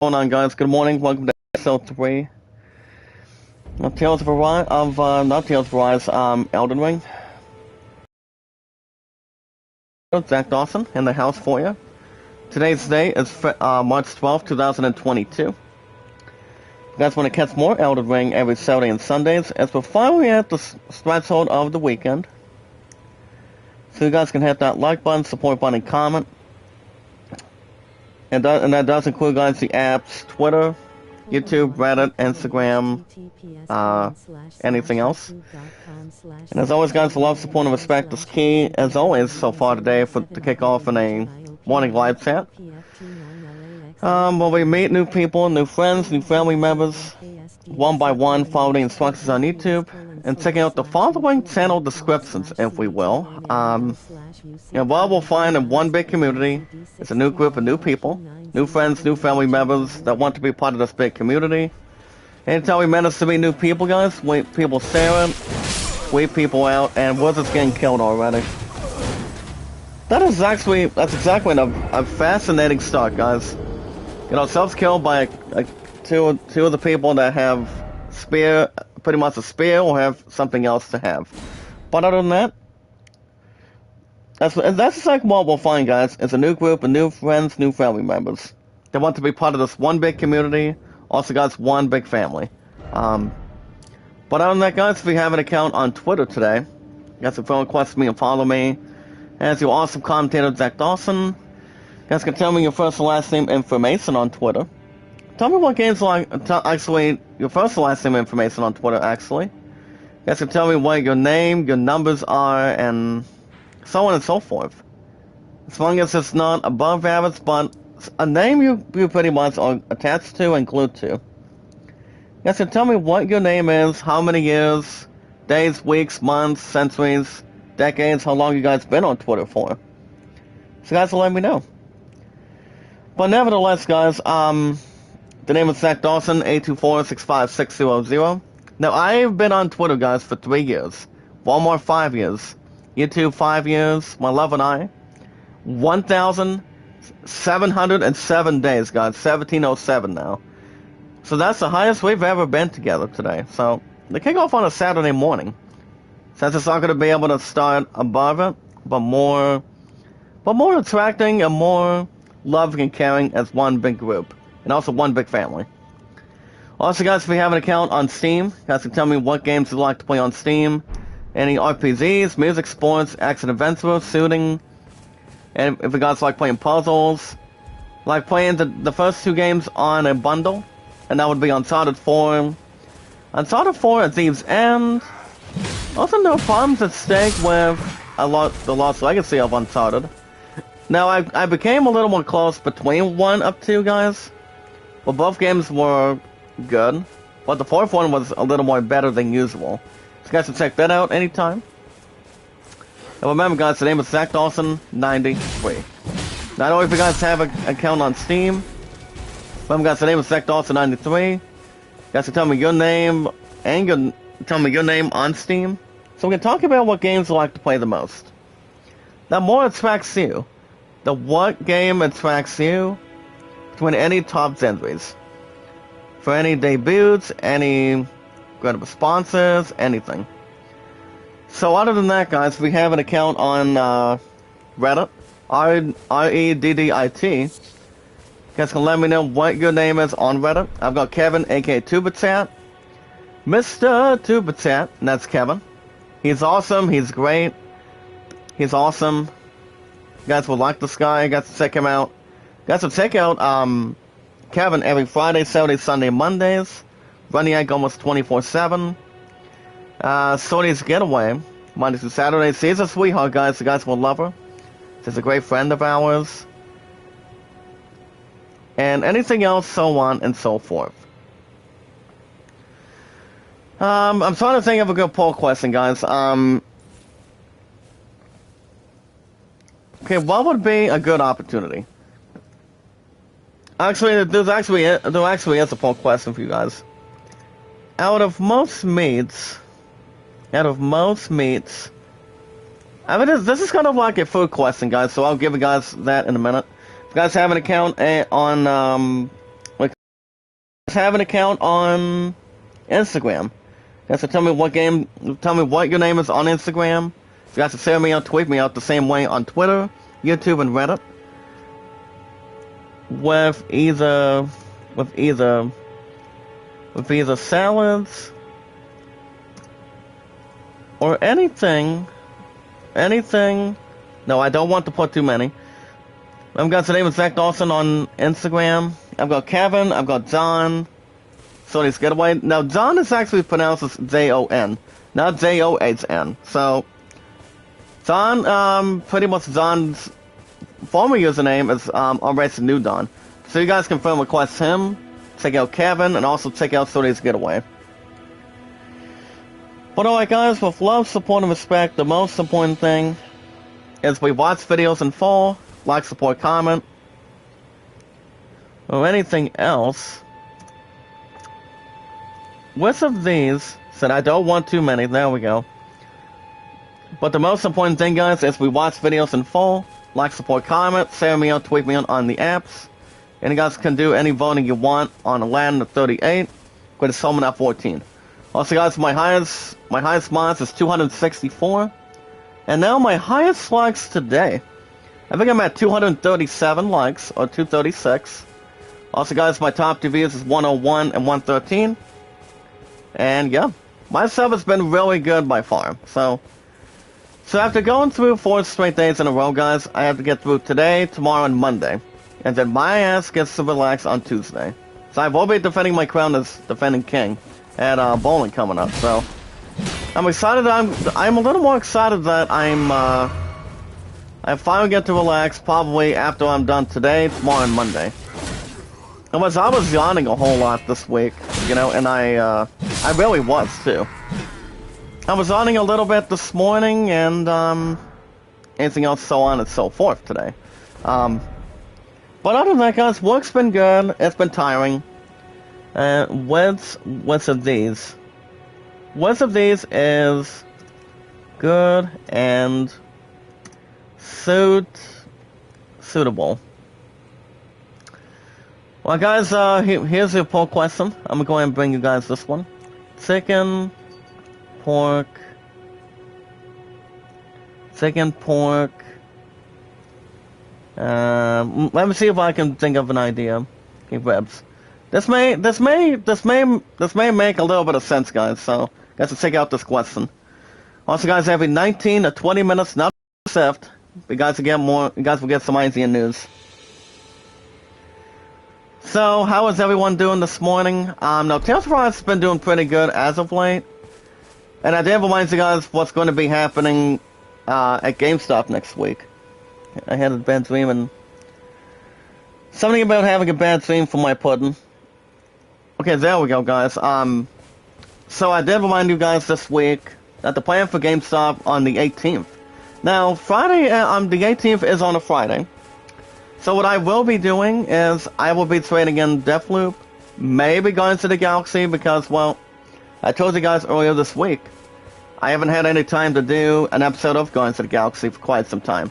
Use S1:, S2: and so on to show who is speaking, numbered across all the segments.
S1: Going on, guys? Good morning. Welcome to episode 3 of Tales of Arise, not Tales of Arise, Elden Ring. Zach Dawson in the house for you. Today's date is March 12th, 2022. You guys want to catch more Elden Ring every Saturday and Sundays, as we're finally at the threshold of the weekend. So you guys can hit that like button, support button, and comment. And that does include, guys, the apps, Twitter, YouTube, Reddit, Instagram, anything else. And as always, guys, love, support, and respect is key, as always, so far today, to kick off in a morning live chat. Where we meet new people, new friends, new family members, one by one, follow the instructions on YouTube, and checking out the following channel descriptions, if we will. What we'll find in one big community is a new group of new people, new friends, new family members that want to be part of this big community. Anytime we manage to meet new people, guys, wait people staring, wait people out, and wizards getting killed already. That's exactly a fascinating start, guys. Self's killed by two of the people that have pretty much a spear, or have something else to have. But other than that, that's exactly what we'll find, guys. It's a new group of new friends, new family members. They want to be part of this one big community. Also, guys, one big family. But other than that, guys, if you have an account on Twitter today, you guys can friend request me and follow me. As your awesome commentator, Zach Dawson. You guys can tell me your first and last name information on Twitter. Tell me what games your first and last name information on Twitter, actually. You guys can tell me what your name, your numbers are, and so on and so forth. As long as it's not above average, but a name you pretty much are attached to and glued to. You guys can tell me what your name is, how many years, days, weeks, months, centuries, decades, how long you guys been on Twitter for. So guys will let me know. But nevertheless, guys, the name is Zach Dawson, 824-656-000. Now, I've been on Twitter, guys, for 3 years. One more 5 years. YouTube, 5 years. My love and I. 1,707 days, guys. 1707 now. So that's the highest we've ever been together today. So, they kick off on a Saturday morning. Since it's not going to be able to start above it, but more attracting and more loving and caring as one big group. And also one big family. Also, guys, if you have an account on Steam, you guys can tell me what games you like to play on Steam. Any RPGs, music, sports, action adventure, shooting. And if you guys like playing puzzles. Like playing the first 2 games on a bundle. And that would be Uncharted 4. Uncharted 4 at Thieves' End. Also, no problems at stake with the Lost Legacy of Uncharted. Now, I became a little more close between 1 of 2, guys. Well, both games were good, but the 4th one was a little more better than usual. So you guys can check that out anytime. And remember, guys, the name is Zach Dawson 93. Now, I don't know if you guys have an account on Steam. Remember, guys, the name is Zach Dawson 93. You guys can tell me your name and tell me your name on Steam. So we can talk about what games you like to play the most. Now, more attracts you. What game attracts you between any top genres? For any debuts, any good responses, anything. So other than that, guys, we have an account on Reddit, Reddit. You guys can let me know what your name is on Reddit. I've got Kevin, aka Tubatat, Mr. Tubatat, and that's Kevin. He's awesome, he's great, he's awesome. You guys will like this guy, you guys will check him out. You guys will check out Kevin every Friday, Saturday, Sunday, Mondays. Running egg almost 24/7. Sony's Getaway, Monday through Saturday. She's a sweetheart, guys. You guys will love her. She's a great friend of ours. And anything else, so on and so forth. I'm trying to think of a good poll question, guys. Okay, what would be a good opportunity? Actually, there actually is a poll question for you guys. Out of most meats, I mean, this is kind of like a food question, guys, so I'll give you guys that in a minute. If you guys have an account on have an account on Instagram. So tell me what your name is on Instagram. You guys can send me out, tweet me out the same way on Twitter, YouTube, and Reddit. With either salads or anything. No, I don't want to put too many. I've got the name of Zach Dawson on Instagram. I've got Kevin. I've got John. Sorry's Getaway. Now, John is actually pronounced as Jon, not John. So, John, pretty much John's former username is Alright New Dawn. So you guys can friend request him, check out Kevin, and also check out Sorry's Getaway. But alright guys, with love, support, and respect, the most important thing is we watch videos in full, like, support, comment, or anything else. Which of these said I don't want too many, there we go. But the most important thing guys is we watch videos in full, like, support, comment, share me out, tweet me on the apps. And you guys can do any voting you want on Aladdin at 38, with Solomon at 14. Also guys, my highest mods is 264. And now my highest likes today. I think I'm at 237 likes, or 236. Also guys, my top 2 views is 101 and 113. And yeah, my sub has been really good by far. So after going through 4 straight days in a row guys, I have to get through today, tomorrow, and Monday. And then my ass gets to relax on Tuesday. So I will be defending my crown as defending king at bowling coming up. So I'm excited. I'm a little more excited that I finally get to relax probably after I'm done today, tomorrow, and Monday. I was yawning a whole lot this week, you know, and I really was too. I was yawning a little bit this morning, and anything else, so on and so forth today. But other than that, guys, work's been good. It's been tiring. What's of these? What's of these is good and suitable. Well, guys, here's your poll question. I'm gonna go ahead and bring you guys this one. Chicken, pork. Let me see if I can think of an idea. Okay, ribs. This may make a little bit of sense, guys. So, guys, let's check out this question. Also, guys, every 19 to 20 minutes, not except, you guys will get some easier news. So, how is everyone doing this morning? Now, Tales of Rise has been doing pretty good as of late. And I did remind you guys what's going to be happening at GameStop next week. I had a bad dream, and something about having a bad dream for my pudding. Okay, there we go, guys. So I did remind you guys this week that the plan for GameStop on the 18th. Now, Friday, the 18th is on a Friday. So what I will be doing is I will be trading in Deathloop, maybe going to the Galaxy because, well, I told you guys earlier this week, I haven't had any time to do an episode of Going to the Galaxy for quite some time.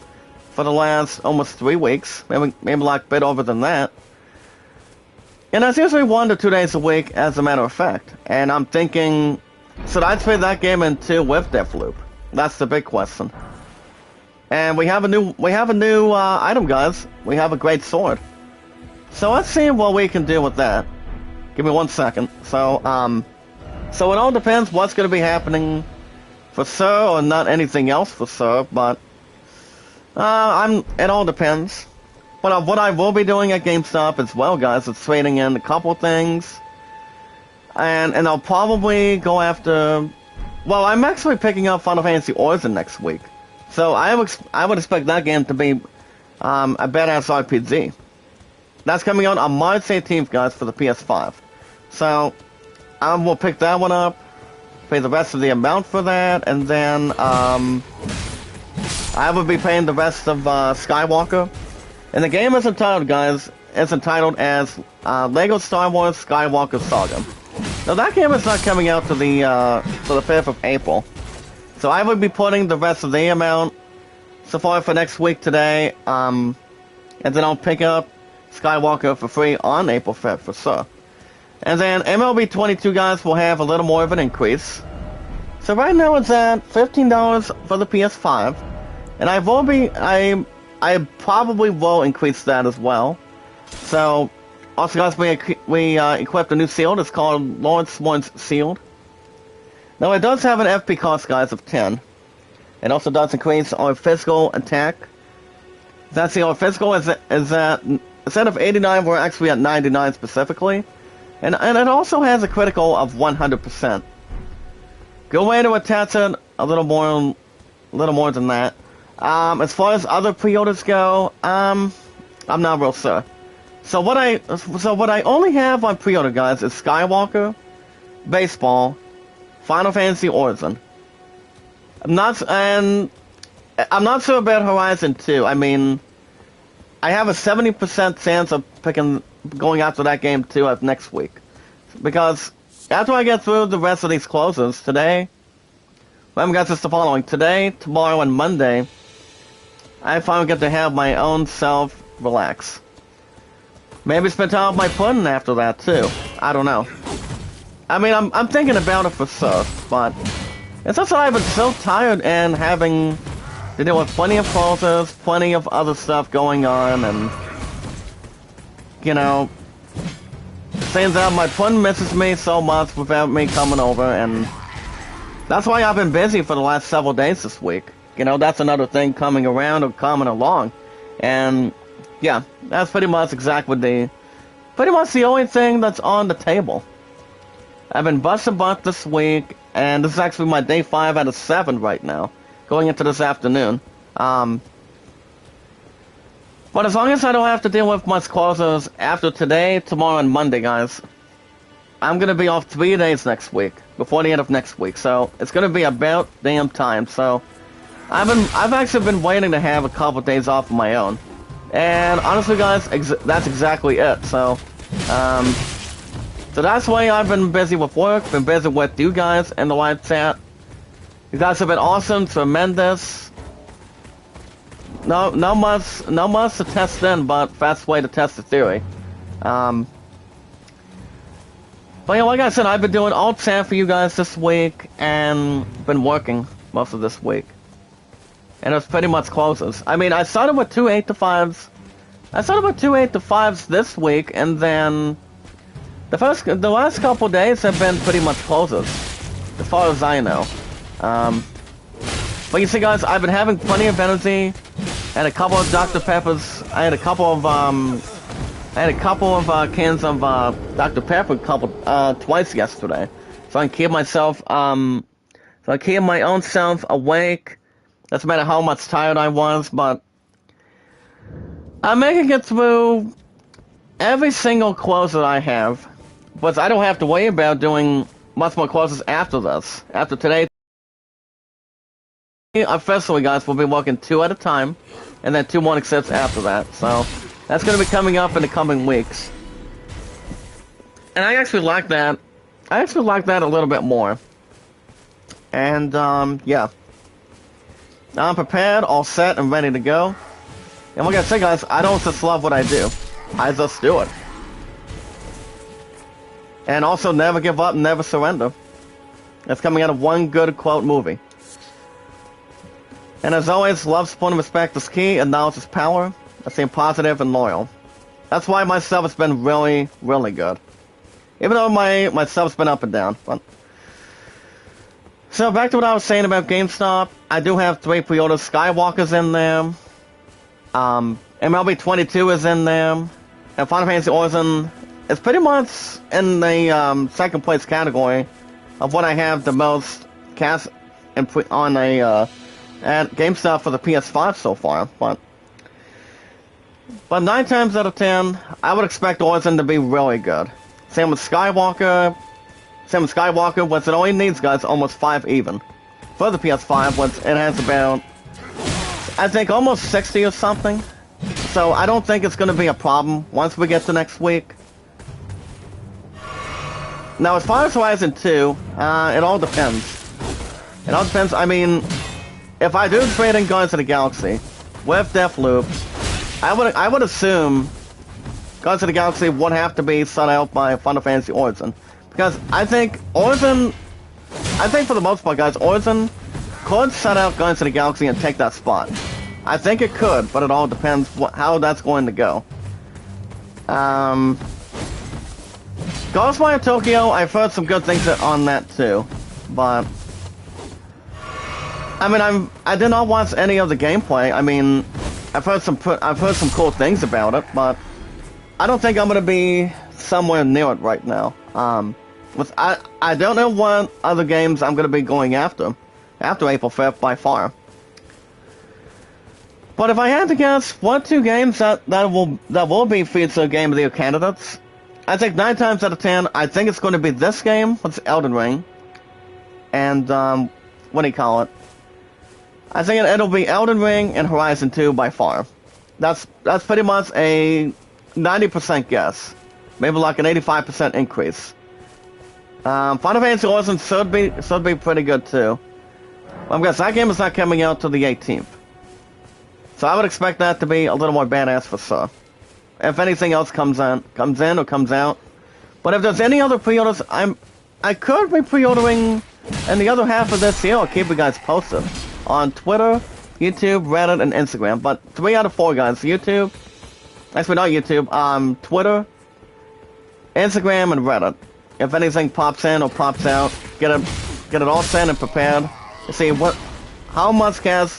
S1: For the last almost 3 weeks, maybe like a bit over than that. And that's usually 1 to 2 days a week, as a matter of fact. And I'm thinking, should I trade that game in 2 with Deathloop? That's the big question. And we have a new item, guys. We have a great sword. So let's see what we can do with that. Give me 1 second. So it all depends what's going to be happening for Sir, or not anything else for Sir, but it all depends. But what I will be doing at GameStop as well, guys, is trading in a couple things. And I'll probably go after... Well, I'm actually picking up Final Fantasy Origin next week. So I would expect that game to be a badass RPG. That's coming out on March 18th, guys, for the PS5. So I will pick that one up, pay the rest of the amount for that, and then I will be paying the rest of Skywalker. And the game is entitled, guys, it's entitled as Lego Star Wars Skywalker Saga. Now that game is not coming out to the 5th of April. So I will be putting the rest of the amount so far for next week today, and then I'll pick up Skywalker for free on April 5th for sure. And then MLB 22, guys, will have a little more of an increase. So right now it's at $15 for the PS5, and I probably will increase that as well. So also, guys, we equipped a new shield. It's called Lawrence Warren's Shield. Now it does have an FP cost, guys, of 10. It also does increase our physical attack. That's our physical is at instead of 89, we're actually at 99 specifically, and it also has a critical of 100%. Good way to attach it a little more than that. As far as other pre-orders go, I'm not real sure. So what I only have on pre-order, guys, is Skywalker, Baseball, Final Fantasy Origin. I'm not sure about Horizon 2. I mean, I have a 70% chance of going after that game too next week, because after I get through the rest of these closes today, well, guys, it's the following: today, tomorrow, and Monday, I finally get to have my own self relax. Maybe spend time with my pudding after that too. I don't know. I mean, I'm thinking about it for sure, but it's just that I've been so tired and having to deal with plenty of closes, plenty of other stuff going on, and you know, saying that my pudding misses me so much without me coming over, and that's why I've been busy for the last several days this week. You know, that's another thing coming around or coming along, and yeah, that's pretty much the only thing that's on the table. I've been busting butt this week, and this is actually my day 5 out of 7 right now, going into this afternoon. But as long as I don't have to deal with much closes after today, tomorrow, and Monday, guys, I'm gonna be off 3 days next week, before the end of next week, so it's gonna be about damn time. So I've actually been waiting to have a couple days off of my own, and honestly, guys, that's exactly it. So that's why I've been busy with work, been busy with you guys in the live chat. You guys have been awesome, tremendous. No much to test in, but fast way to test the theory. But yeah, like I said, I've been doing all chat for you guys this week, and been working most of this week. And it's pretty much closes. I mean, I started with 2 8-5s. I started with 2 8-5s this week, and then the last couple days have been pretty much closes, as far as I know. But you see, guys, I've been having plenty of energy, and a couple of Dr. Peppers. I had a couple of cans of Dr. Pepper twice yesterday, so I can keep myself so I keep my own self awake. Doesn't matter how much tired I was, but I'm making it through every single close that I have. But I don't have to worry about doing much more closes after this. After today, officially, guys, we'll be working 2 at a time, and then 2 more exits after that. So that's going to be coming up in the coming weeks. And I actually like that. I actually like that a little bit more. And, yeah. Now I'm prepared, all set, and ready to go. And like I said, guys, I don't just love what I do. I just do it. And also, never give up, never surrender. That's coming out of one good quote movie. And as always, love, support, and respect is key, and knowledge is power. I stay positive and loyal. That's why my stuff has been really, really good. Even though my stuff's been up and down. But so back to what I was saying about GameStop. I do have 3 pre-orders. Skywalker's in there. MLB 22 is in there. And Final Fantasy Origin is pretty much in the second place category of what I have the most cast on at GameStop for the PS5 so far. But 9 times out of 10, I would expect Origin to be really good. Same with Skywalker, which it only needs, guys, almost 5 even. For the PS5, which it has about, I think, almost 60 or something. So I don't think it's going to be a problem once we get to next week. Now, as far as Horizon 2, it all depends. It all depends. I mean, if I do trade in Guardians of the Galaxy with Deathloop, I would assume Guardians of the Galaxy would have to be sought out by Final Fantasy Origin. Because I think Origin, for the most part, guys, Origin could set out Guardians of the Galaxy and take that spot. I think it could, but it all depends how that's going to go. Ghostwire Tokyo, I've heard some good things on that too, but I mean, I did not watch any of the gameplay. I mean, I've heard some cool things about it, but I don't think I'm gonna be somewhere near it right now. I don't know what other games I'm gonna be going after April 5th by far. But if I had to guess, what two games that will be featured Game of the Year candidates, I think 9 times out of 10, I think it's going to be this game, what's Elden Ring, and what do you call it? I think it'll be Elden Ring and Horizon 2 by far. That's pretty much a 90% guess, maybe like an 85% increase. Final Fantasy Origin should be pretty good too. Well, I guess that game is not coming out till the 18th. So I would expect that to be a little more badass for sure. If anything else comes in or comes out. But if there's any other pre-orders, I could be pre-ordering in the other half of this year. I'll keep you guys posted on Twitter, YouTube, Reddit, and Instagram. But 3 out of 4 guys, YouTube, actually not YouTube, Twitter, Instagram, and Reddit. If anything pops in or pops out, get it all set and prepared to see how much I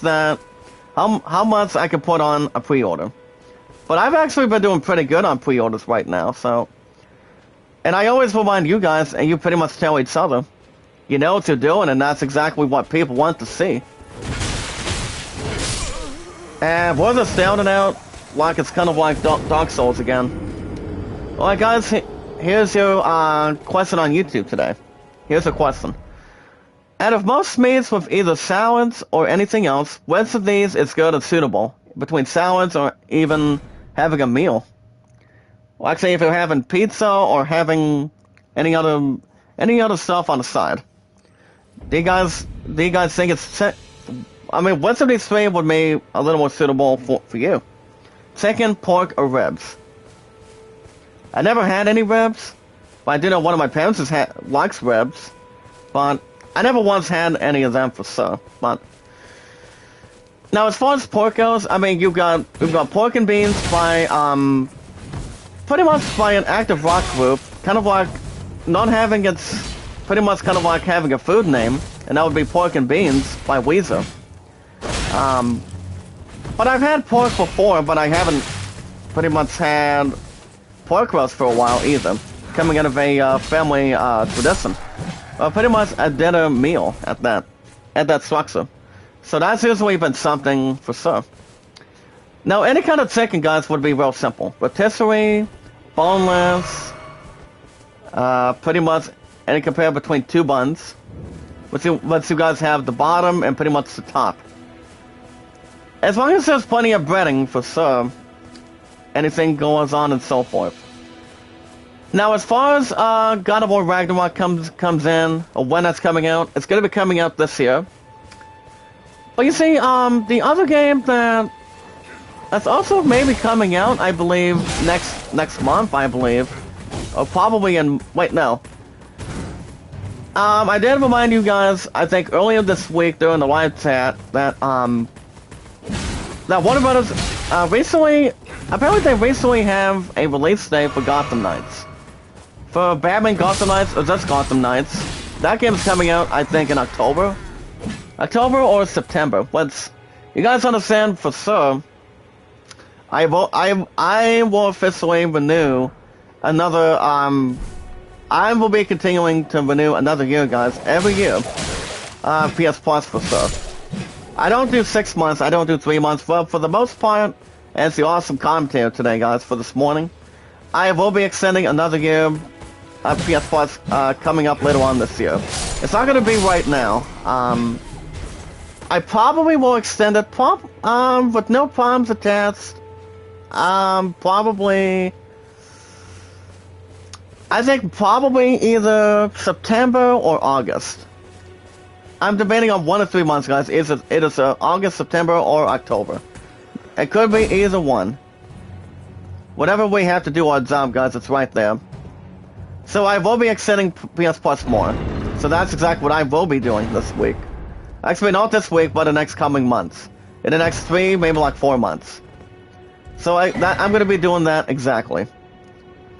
S1: can put on a pre-order. But I've actually been doing pretty good on pre-orders right now, so. And I always remind you guys, and you pretty much tell each other, you know what you're doing, and that's exactly what people want to see. And we're just sounding out like it's kind of like Dark Souls again. Alright guys, here's your question on YouTube today. Here's a question. Out of most meats with either salads or anything else, which of these is good and suitable? Between salads or even having a meal? Well, actually, if you're having pizza or having any other stuff on the side. Do you guys think it's... I mean, which of these 3 would be a little more suitable for you? Chicken, pork, or ribs? I never had any ribs, but I do know one of my parents likes ribs, but I never once had any of them for sure. But now, as far as pork goes, I mean, we've got pork and beans by pretty much by an active rock group, kind of like not having it's pretty much kind of like having a food name, and that would be Pork and Beans by Weezer. But I've had pork before, but I haven't pretty much had pork roast for a while either, coming out of a family tradition. Pretty much a dinner meal at that structure. So that's usually been something for sure. Now, any kind of chicken, guys, would be real simple. Rotisserie, boneless, pretty much any compare between 2 buns. Let's you guys have the bottom and pretty much the top. As long as there's plenty of breading for sure, anything goes on and so forth. Now, as far as God of War Ragnarok comes in, or when that's coming out, it's going to be coming out this year. But you see, the other game that's also maybe coming out, I believe, next month, I believe, or probably in wait no. I did remind you guys, I think earlier this week during the live chat that Warner Brothers apparently they recently have a release date for Gotham Knights. For Batman Gotham Knights, or just Gotham Knights, that game's coming out, I think, in October or September. You guys understand for sure, I will officially renew another, I will be continuing to renew another year, guys, every year, PS Plus for sure. I don't do 6 months, I don't do 3 months, but for the most part, and it's the awesome commentary today, guys, for this morning, I will be extending another year PS Plus coming up later on this year. It's not going to be right now. I probably will extend it with no problems attached. Probably... I think probably either September or August. I'm debating on 1 or 3 months, guys. It is August, September, or October. It could be either one. Whatever we have to do our job, guys, it's right there. So I will be extending PS Plus more. So that's exactly what I will be doing this week. Actually, not this week, but the next coming months. In the next 3, maybe like 4 months. So I'm going to be doing that exactly.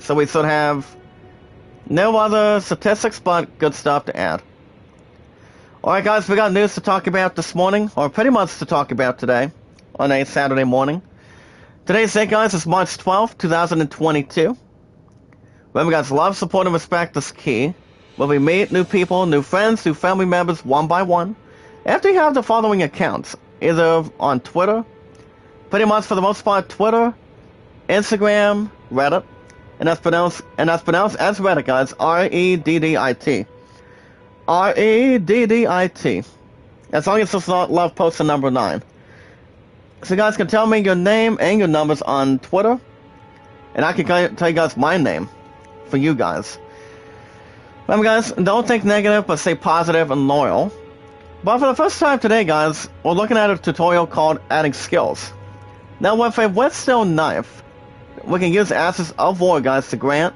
S1: So we should have no other statistics, but good stuff to add. Alright guys, we got news to talk about this morning, or pretty much to talk about today, on a Saturday morning. Today's date, guys, is March 12th, 2022. Remember guys, love, support, and respect is key. Where we meet new people, new friends, new family members, one by one. After you have the following accounts, either on Twitter, pretty much for the most part Twitter, Instagram, Reddit, and that's pronounced as Reddit, guys, R-E-D-D-I-T. R-E-D-D-I-T. As long as it's not love post the number 9. So you guys can tell me your name and your numbers on Twitter, and I can tell you guys my name for you guys. Remember guys, don't think negative, but stay positive and loyal. But for the first time today, guys, we're looking at a tutorial called Adding Skills. Now with a whetstone knife, we can use Ashes of War, guys, to grant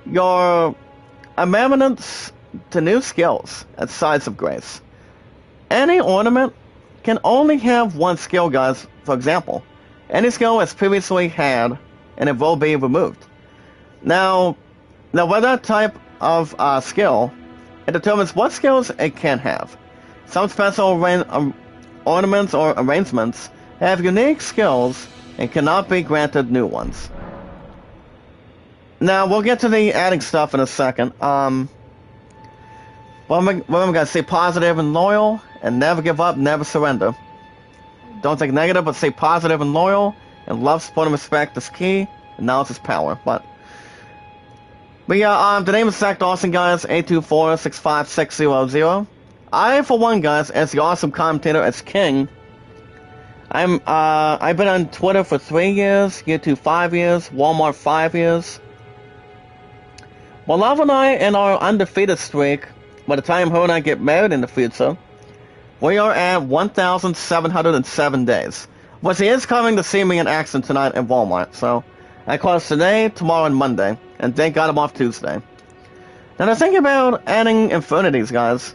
S1: your amendments to new skills at Sides of Grace. Any ornament can only have one skill, guys. For example, any skill has previously had, and it will be removed. Now with that type of skill, it determines what skills it can have. Some special ornaments or arrangements have unique skills and cannot be granted new ones. Now, we'll get to the adding stuff in a second. Remember guys, stay positive and loyal, and never give up, never surrender. Don't think negative, but stay positive and loyal, and love, support, and respect is key, and knowledge is power. But yeah, the name is Zach Dawson, guys, 824-65600. I, for one, guys, as the awesome commentator, as King, I've been on Twitter for 3 years, YouTube 5 years, Walmart 5 years. Well, Love and I, in our undefeated streak, by the time her and I get married in the future, we are at 1,707 days. But she is coming to see me in action tonight at Walmart, so I close today, tomorrow, and Monday, and thank God I'm off Tuesday. Now, the thing about adding infinities, guys,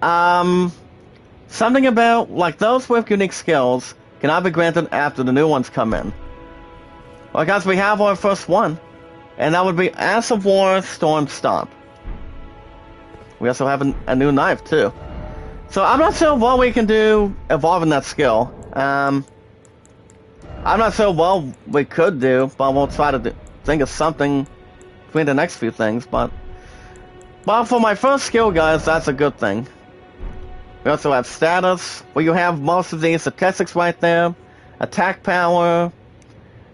S1: something about, like, those with unique skills cannot be granted after the new ones come in. Well, guys, we have our first one, and that would be Ash of War Storm Stomp. We also have a new knife, too. So, I'm not sure what we can do evolving that skill. I'm not sure what we could do, but we'll try to think of something between the next few things, but for my first skill, guys, that's a good thing. We also have status, where you have most of the statistics right there. Attack power,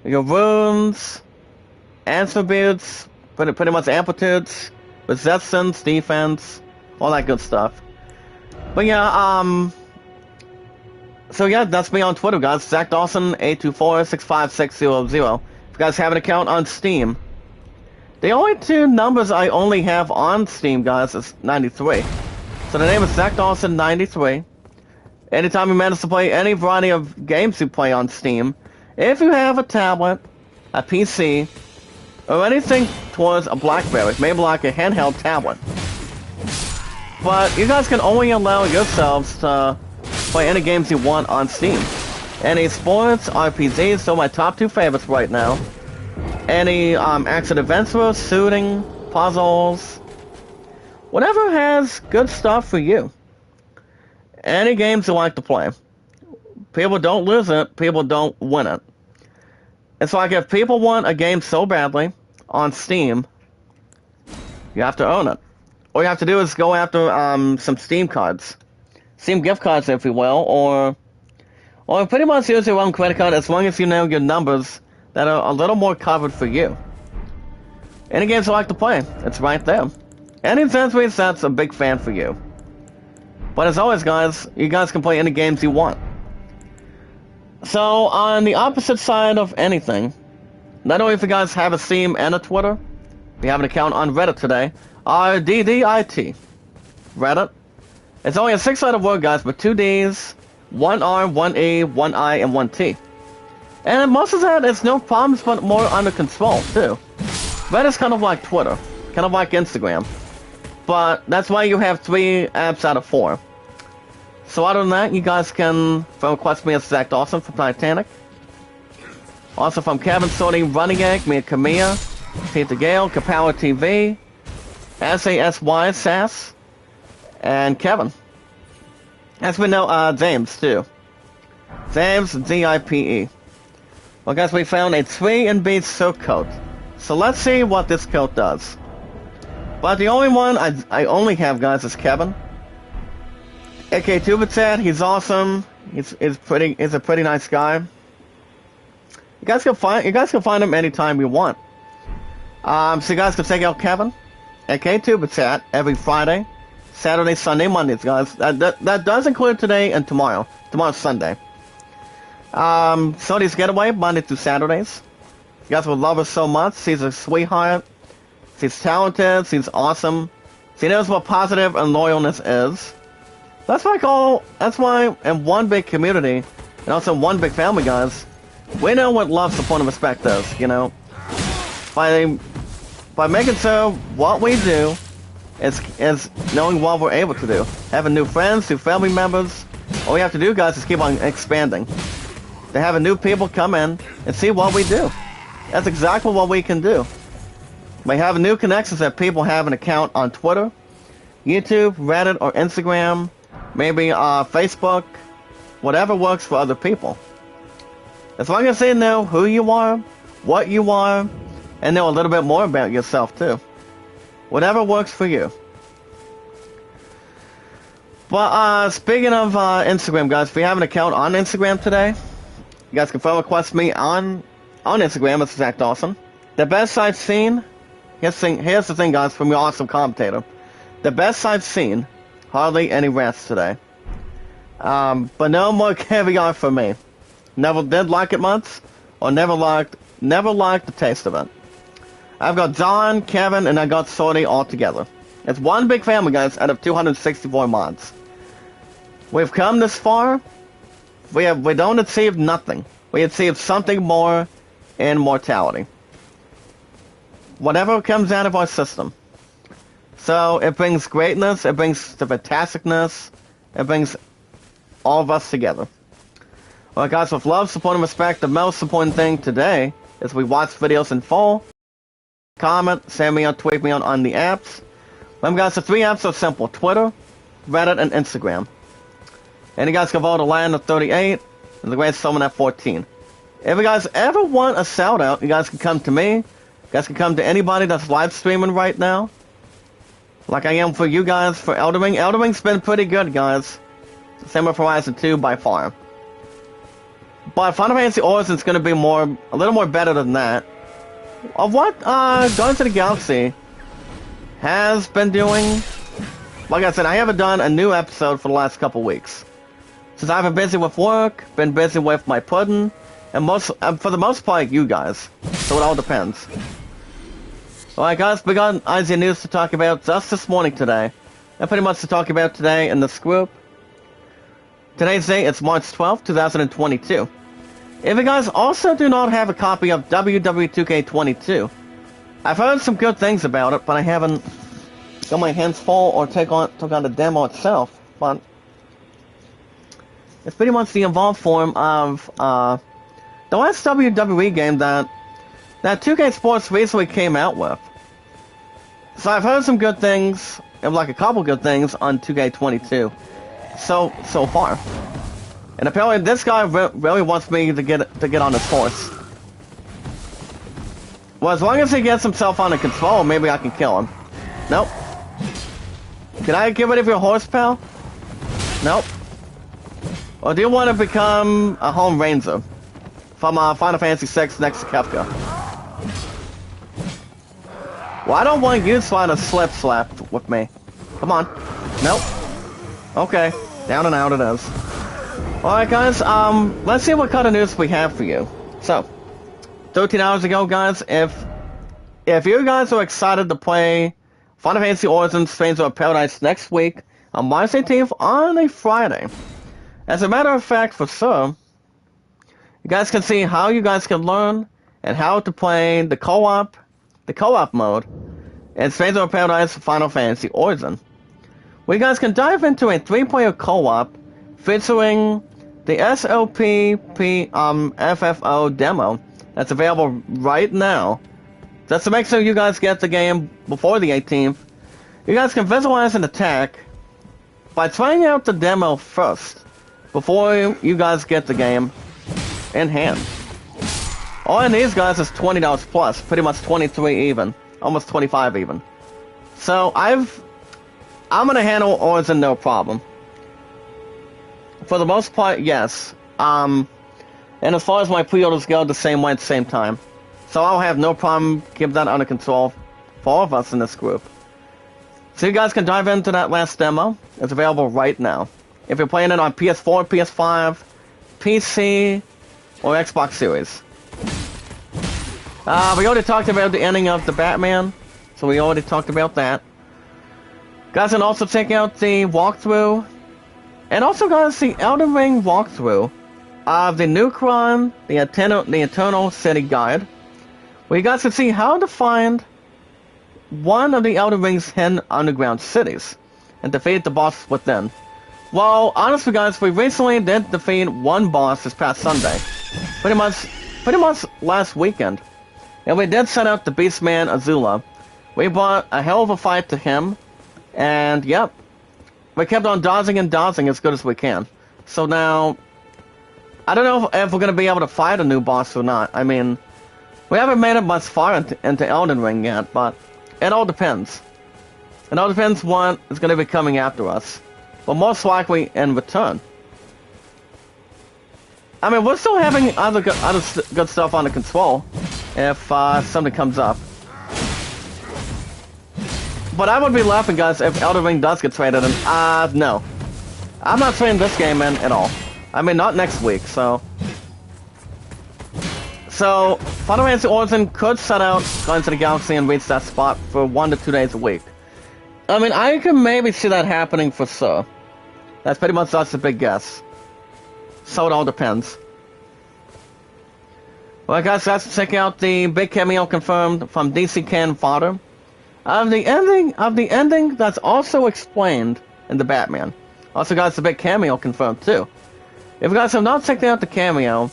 S1: your runes, attributes, pretty much amplitudes, resistance, defense, all that good stuff. But yeah, so yeah, that's me on Twitter, guys. Zach Dawson, 824-65600. If you guys have an account on Steam, the only 2 numbers I only have on Steam, guys, is 93. So the name is Zach Dawson 93. Anytime you manage to play any variety of games you play on Steam, if you have a tablet, a PC, or anything towards a BlackBerry, maybe like a handheld tablet. But you guys can only allow yourselves to play any games you want on Steam. Any sports, RPGs, those are my top 2 favorites right now. Any action adventures, shooting, puzzles, whatever has good stuff for you. Any games you like to play. People don't lose it, people don't win it. It's like if people want a game so badly on Steam, you have to own it. All you have to do is go after some Steam cards. Steam gift cards, if you will, or pretty much use your own credit card as long as you know your numbers that are a little more covered for you. Any games you like to play, it's right there. Any accessories, that's a big fan for you. But as always, guys, you guys can play any games you want. So, on the opposite side of anything, not only if you guys have a Steam and a Twitter, we have an account on Reddit today, RDDIT. Reddit. It's only a 6-letter word, guys, with 2 Ds, 1 R, 1 E, 1 I, and 1 T. And most of that is no problems, but more under control, too. Reddit's kind of like Twitter, kind of like Instagram. But that's why you have 3 apps out of 4. So other than that, you guys can request me as Zach Dawson from Titanic. Also from Kevin Sorty, Running Egg, me and Camilla, Peter Gale, Kapower TV, SASY, Sass, and Kevin. As we know, James, too. James, Z-I-P-E. Well, guys, we found a 3B silk coat. So let's see what this coat does. But the only one I only have, guys, is Kevin. aka Tubitat, he's awesome. He's a pretty nice guy. You guys can find him anytime you want. So you guys can check out Kevin, aka Tubitat, every Friday, Saturday, Sunday, Mondays, guys. That does include today and tomorrow. Tomorrow's Sunday. Sony's Getaway, Monday through Saturdays. You guys will love her so much. She's a sweetheart. She's talented. She's awesome. She knows what positive and loyalness is. That's why in one big community, and also one big family, guys, we know what love, support, and respect is, you know? By making sure what we do is knowing what we're able to do. Having new friends, new family members. All we have to do, guys, is keep on expanding. To having new people come in and see what we do. That's exactly what we can do. By having new connections that people have an account on Twitter, YouTube, Reddit, or Instagram, maybe Facebook, whatever works for other people. As long as they know who you are, what you are, and know a little bit more about yourself too. Whatever works for you. But speaking of Instagram, guys, if you have an account on Instagram today, you guys can friend request me on Instagram. It's Zach Dawson. The best I've seen. Here's the thing, guys, from your awesome commentator. The best I've seen. Hardly any rats today. But no more caviar for me. Never did like it much, or never liked the taste of it. I've got John, Kevin, and I got Sorty all together. It's one big family, guys, out of 264 mods. We've come this far. We don't achieve nothing. We achieve something more in mortality. Whatever comes out of our system. So it brings greatness, it brings the fantasticness, it brings all of us together. Well, guys, with love, support, and respect, the most important thing today is we watch videos in full, comment, send me or tweet me on the apps. Remember, guys, the 3 apps are simple: Twitter, Reddit, and Instagram. And you guys can vote a land of 38 and the great summon at 14. If you guys ever want a shout out, you guys can come to me. You guys can come to anybody that's live streaming right now. Like I am for you guys for Elden Ring. Elden Ring's been pretty good, guys. Same with Horizon 2 by far. But Final Fantasy Origin's going to be a little more better than that. Of what Guardians of the Galaxy has been doing. Like I said, I haven't done a new episode for the last couple weeks. Since I've been busy with work, been busy with my pudding, and for the most part, you guys. So it all depends. Alright, guys, we got IZ news to talk about just this morning today. And pretty much to talk about today in this group. Today's date is March 12th, 2022. If you guys also do not have a copy of WW2K22, I've heard some good things about it, but I haven't got my hands full or took on the demo itself. But it's pretty much the evolved form of the last WWE game that 2K Sports recently came out with. So I've heard some good things, like a couple good things on 2K22 so far. And apparently this guy really wants me to get on his horse. Well, as long as he gets himself under control, maybe I can kill him. Nope. Can I get rid of your horse, pal? Nope. Or do you want to become a home ranger from Final Fantasy VI next to Kefka? Well, I don't want you trying to slap with me. Come on. Nope. Okay. Down and out it is. Alright, guys, let's see what kind of news we have for you. So, 13 hours ago, guys, if you guys are excited to play Final Fantasy Origins Stranger of Paradise next week on March 18th on a Friday. As a matter of fact, for sure, You guys can see how you guys can learn and how to play the co-op mode in Stranger of Paradise Final Fantasy Origin. Where you guys can dive into a 3-player co-op featuring the SOPP FFO demo that's available right now. Just to make sure you guys get the game before the 18th, you guys can visualize an attack by trying out the demo first, before you guys get the game in hand. All in these guys is $20 plus, pretty much 23 even, almost 25 even. So I'm gonna handle Origin no problem. For the most part, yes. And as far as my pre-orders go, the same way at the same time. So I'll have no problem keeping that under control for all of us in this group. So you guys can dive into that last demo. It's available right now. If you're playing it on PS4, PS5, PC, or Xbox Series. We already talked about the ending of the Batman, so we already talked about that. Guys can also check out the walkthrough, and also guys, the Elden Ring walkthrough of the New Crime, the Eternal City Guide, where you guys can see how to find one of the Elden Ring's 10 underground cities and defeat the boss within. Well, honestly guys, we recently did defeat one boss this past Sunday. Pretty much last weekend. And we did set out the Beastman Azula. We brought a hell of a fight to him. And yep, we kept on dodging and dodging as good as we can. So now, I don't know if we're going to be able to fight a new boss or not. I mean, we haven't made it much far into Elden Ring yet, but it all depends. It all depends what is going to be coming after us. But most likely in return. I mean, we're still having other good stuff under control if something comes up. But I would be laughing, guys, if Elden Ring does get traded in. No. I'm not trading this game in at all. I mean, not next week, so... So, Final Fantasy Origin could set out Guardians of the Galaxy and reach that spot for 1 to 2 days a week. I mean, I can maybe see that happening for sure. That's pretty much just a big guess. So it all depends. Well, guys, let's check out the big cameo confirmed from DC Ken Fodder of the ending that's also explained in the Batman. Also, guys, the big cameo confirmed too. If you guys have not checked out the cameo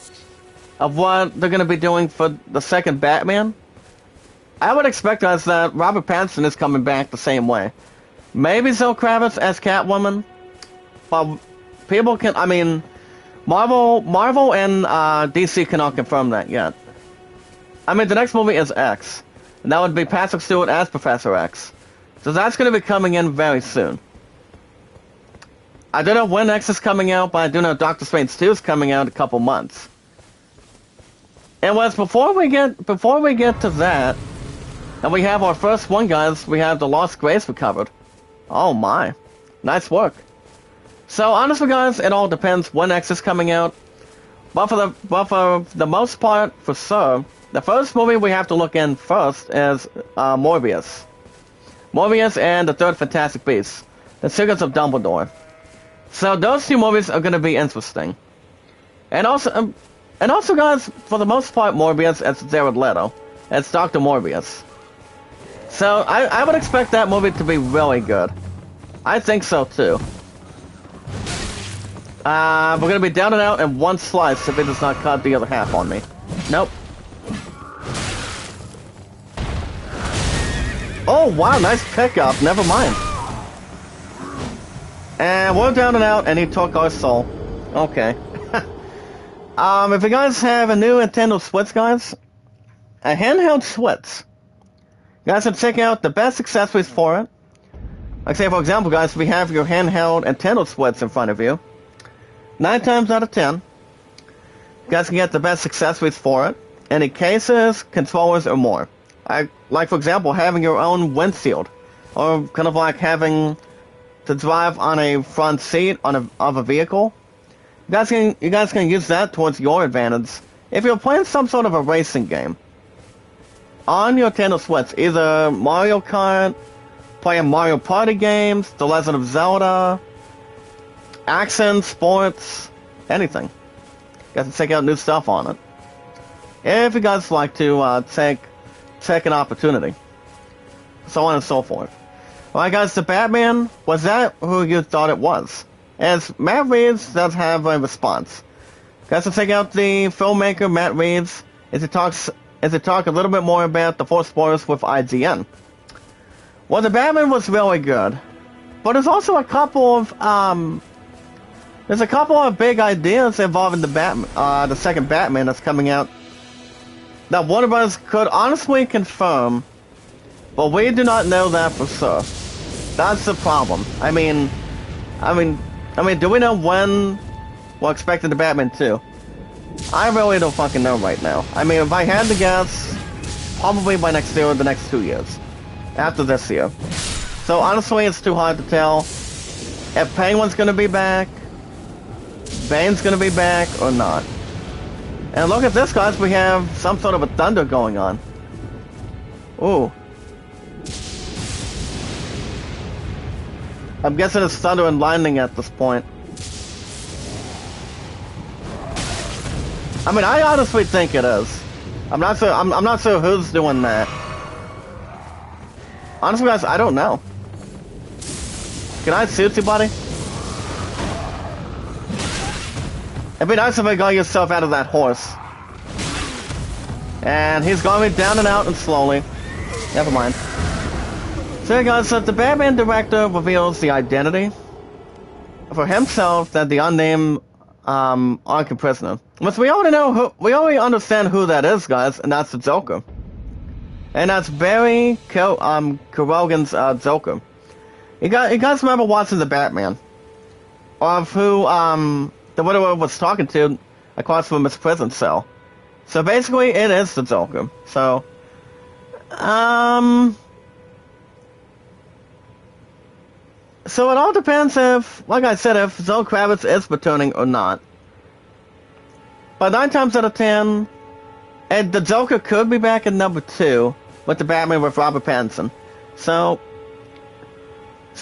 S1: of what they're going to be doing for the second Batman, I would expect, guys, that Robert Pattinson is coming back the same way. Maybe Zoe Kravitz as Catwoman, but people can, I mean, Marvel and DC cannot confirm that yet. I mean, the next movie is X, and that would be Patrick Stewart as Professor X. So that's going to be coming in very soon. I don't know when X is coming out, but I do know Doctor Strange 2 is coming out in a couple months. And before we get to that, and we have our first one, guys, we have the Lost Grace recovered. Oh my, nice work. So honestly, guys, it all depends when X is coming out. But for the most part, for sure, the first movie we have to look in first is Morbius. Morbius and the Third Fantastic Beasts, The Secrets of Dumbledore. So those two movies are going to be interesting. And also, guys, for the most part, Morbius, it's Jared Leto. It's Dr. Morbius. So I would expect that movie to be really good. I think so too. We're gonna be down and out in one slice if it does not cut the other half on me. Nope. Oh wow, nice pickup. Never mind. And we're down and out, and he took our soul. Okay. If you guys have a new Nintendo Switch, guys, a handheld Switch, you guys can check out the best accessories for it. Like say, for example, guys, if we have your handheld Nintendo Switch in front of you, 9 times out of 10, you guys can get the best accessories for it. Any cases, controllers, or more. Like, for example, having your own windshield, or kind of like having to drive on a front seat of a vehicle. You guys can use that towards your advantage if you're playing some sort of a racing game on your Nintendo Switch, either Mario Kart, playing Mario Party games, The Legend of Zelda, action, sports, anything. Got to check out new stuff on it. If you guys like to take an opportunity. So on and so forth. Alright guys, the Batman, was that who you thought it was? As Matt Reeves does have a response. Guys, to check out the filmmaker Matt Reeves as he talk a little bit more about the full spoilers with IGN. Well, the Batman was really good. But there's also a couple of there's a couple of big ideas involving the second Batman that's coming out that one of us could honestly confirm, but we do not know that for sure. That's the problem. I mean, do we know when we're expecting the Batman 2? I really don't fucking know right now. I mean, if I had to guess, probably by next year or the next 2 years. After this year. So honestly, it's too hard to tell if Penguin's gonna be back, Bane's gonna be back, or not. And look at this, guys, we have some sort of a thunder going on. Ooh. I'm guessing it's thunder and lightning at this point. I mean, I honestly think it is. I'm not sure who's doing that. Honestly, guys, I don't know. Can I shoot you, buddy? It'd be nice if I got yourself out of that horse. And he's going down and out and slowly. Never mind. So yeah, guys, the Batman director reveals the identity for himself that the unnamed Arkham prisoner. Which we already understand who that is, guys, and that's the Joker. And that's Barry Keoghan's Joker. You guys remember watching the Batman? Of who the widower was talking to across from his prison cell. So basically it is the Joker. So so it all depends if, like I said, if Zoe Kravitz is returning or not. But 9 times out of 10, and the Joker could be back in number 2 with the Batman with Robert Pattinson. So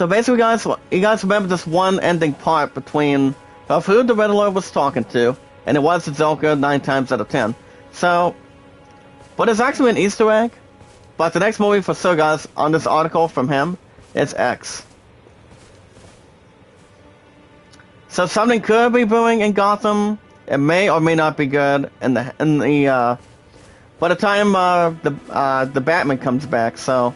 S1: basically, guys, you guys remember this one ending part between of who the Riddler was talking to, and it was the Joker 9 times out of 10. So, but it's actually an Easter egg. But the next movie for sure, guys, on this article from him, is X. So something could be brewing in Gotham. It may or may not be good by the time the Batman comes back. So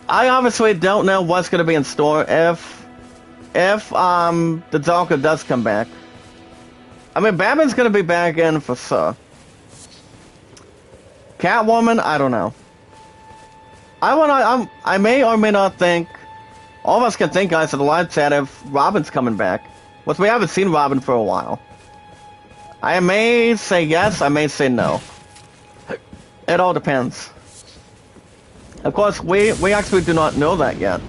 S1: I obviously don't know what's going to be in store if the Joker does come back. I mean, Batman's going to be back in for sure. Catwoman, I don't know. I may or may not think. All of us can think, guys, in the live chat if Robin's coming back. Which we haven't seen Robin for a while. I may say yes, I may say no. It all depends. Of course, we actually do not know that yet.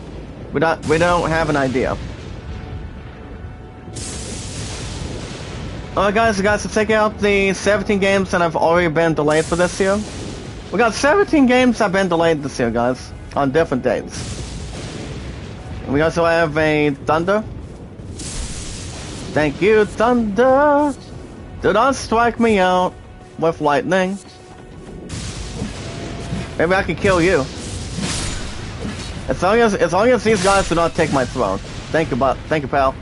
S1: We don't have an idea. Alright guys, to check out the 17 games that have already been delayed for this year. We got 17 games that have been delayed this year, guys, on different dates. And we also have a Thunder. Thank you, Thunder. Do not strike me out with lightning. Maybe I can kill you. As long as these guys do not take my throne. Thank you, pal.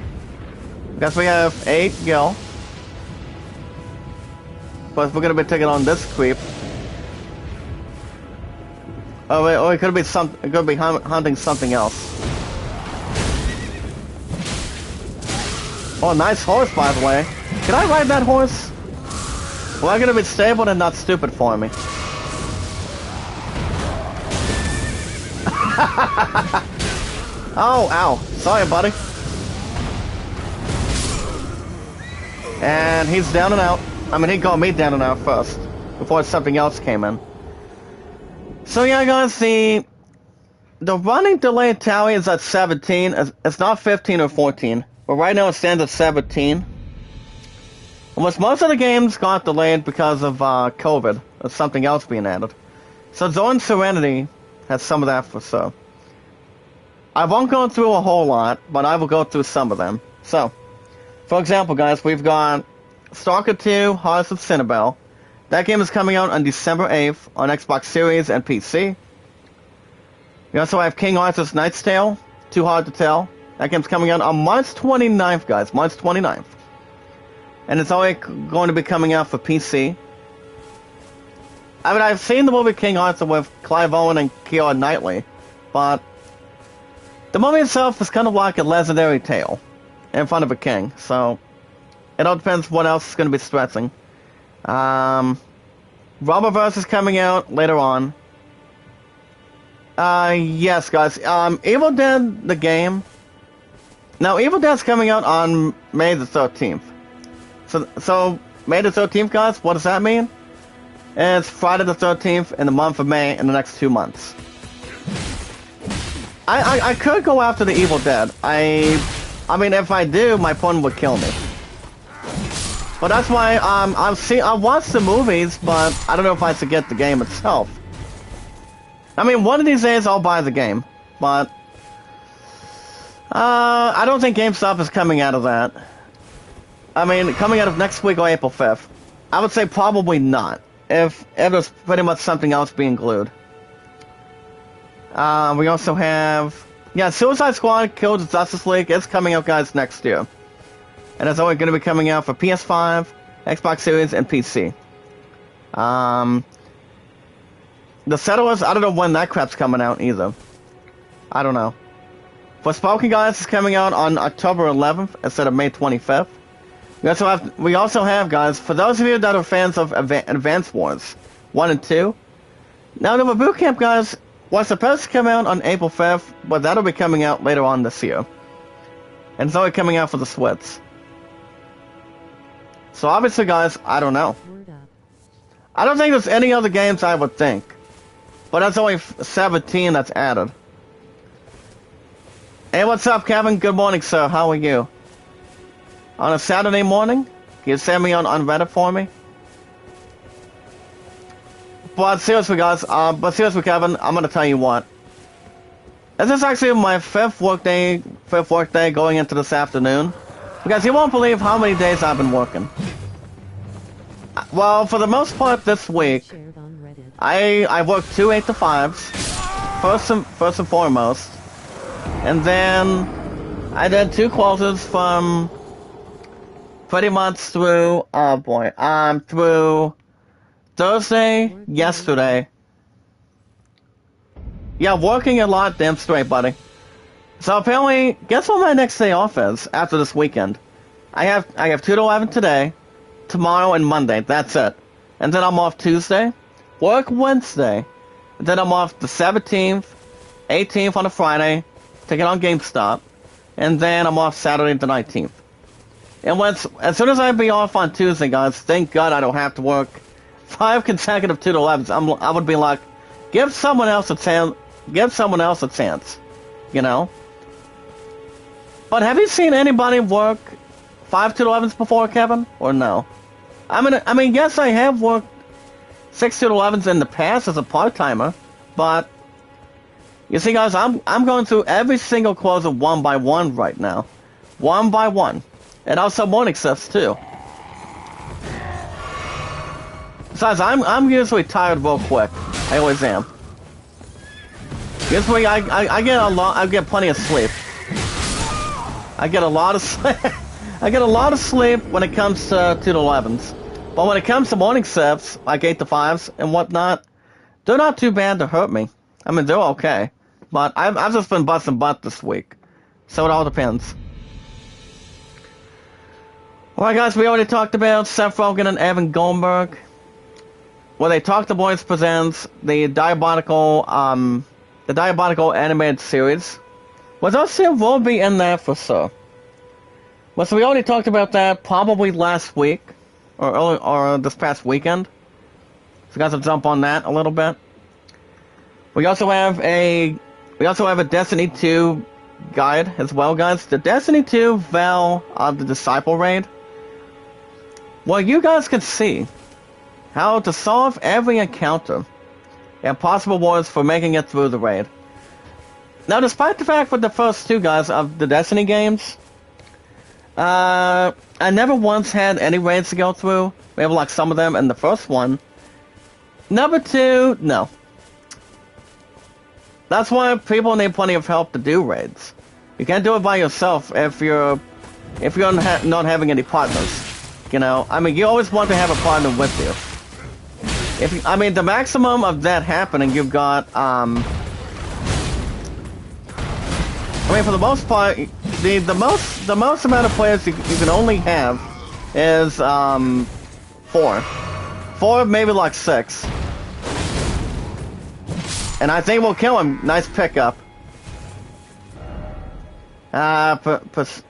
S1: Guess we have 8 Gil. But we're gonna be taking on this creep. Oh wait, it could be hunting something else. Oh, nice horse, by the way. Can I ride that horse? Well, I'm gonna be stable and not stupid for me. Oh, ow. Sorry, buddy. And he's down and out. I mean, he got me down and out first, before something else came in. So yeah, guys, the running delay tally is at 17. It's not 15 or 14. But right now it stands at 17. Almost most of the games got delayed because of COVID or something else being added. So Zone Serenity has some of that for sure. I won't go through a whole lot, but I will go through some of them. So, for example, guys, we've got Stalker 2, Hearts of Cinnabelle. That game is coming out on December 8th on Xbox Series and PC. We also have King Arthur's Knight's Tale, Too Hard to Tell. That game's coming out on March 29th, guys, March 29th. And it's only going to be coming out for PC. I mean, I've seen the movie King Arthur with Clive Owen and Keira Knightley, but the movie itself is kind of like a legendary tale in front of a king, so it all depends what else is going to be stretching. Robberverse is coming out later on. Yes, guys. Evil Dead, the game. Now, Evil Dead's coming out on May the 13th. So May the 13th, guys, what does that mean? It's Friday the 13th in the month of May in the next 2 months. I could go after the Evil Dead. I mean, if I do, my phone would kill me. But that's why I watched the movies, but I don't know if I should get the game itself. I mean, one of these days I'll buy the game, but I don't think GameStop is coming out of that. I mean, coming out of next week or April 5th. I would say probably not, if there's pretty much something else being glued. We also have, Suicide Squad Kill the Justice League. It's coming out, guys, next year. And it's only going to be coming out for PS5, Xbox Series, and PC. The Settlers, I don't know when that crap's coming out either. I don't know. Forspoken, guys, is coming out on October 11th instead of May 25th. We also have, guys, for those of you that are fans of Advance Wars 1 and 2, now the Reboot Camp, guys, was supposed to come out on April 5th, but that'll be coming out later on this year. And it's only coming out for the Switch. So obviously, guys, I don't know. I don't think there's any other games I would think. But that's only 17 that's added. Hey, what's up, Kevin? Good morning, sir. How are you? On a Saturday morning? Can you send me on Reddit for me? But seriously, guys, Kevin, I'm gonna tell you what. This is actually my fifth work day going into this afternoon. Because you won't believe how many days I've been working. Well, for the most part this week, I worked 2 8-to-5s, first and foremost, and then I did 2 closes from pretty much through, through Thursday, yesterday. Yeah, working a lot, damn straight, buddy. So apparently, guess what my next day off is after this weekend? I have 2 to 11 today, tomorrow, and Monday. That's it. And then I'm off Tuesday, work Wednesday, and then I'm off the 17th, 18th on a Friday to get on GameStop, and then I'm off Saturday the 19th. And as soon as I be off on Tuesday, guys, thank God I don't have to work 5 consecutive 2 to 11s. I would be like, give someone else a chance. Give someone else a chance. You know. But have you seen anybody work 5 2 to 11s before, Kevin? Or no? I mean, yes, I have worked 6 2 to 11s in the past as a part-timer, but you see, guys, I'm going through every single closer one by one right now, one by one, and also morning shifts too. Besides, I'm usually tired real quick. I always am. Usually, I get plenty of sleep. I get a lot of sleep. I get a lot of sleep when it comes to 2 to 11s. But when it comes to morning shifts, like 8 to 5s and whatnot, they're not too bad to hurt me. I mean, they're okay. But I've just been busting butt this week. So it all depends. Alright, guys, we already talked about Seth Rogen and Evan Goldberg. Well, they Talk the Boys presents the Diabolical animated series. Well, those two will be in there for sure. Well, so we already talked about that probably last week, or this past weekend. So you guys will jump on that a little bit. We also have a Destiny 2 guide as well, guys. The Destiny 2 Val of the Disciple raid. Well, you guys can see how to solve every encounter and possible wars for making it through the raid. Now, despite the fact with the first 2 guys of the Destiny games, I never once had any raids to go through. We have like some of them in the first one. Number 2, no. That's why people need plenty of help to do raids. You can't do it by yourself if you're not having any partners. You know, I mean, you always want to have a partner with you. I mean, the maximum of that happening, you've got, I mean, for the most part, the most amount of players you can only have is, 4. 4, maybe like 6. And I think we'll kill him. Nice pickup. Press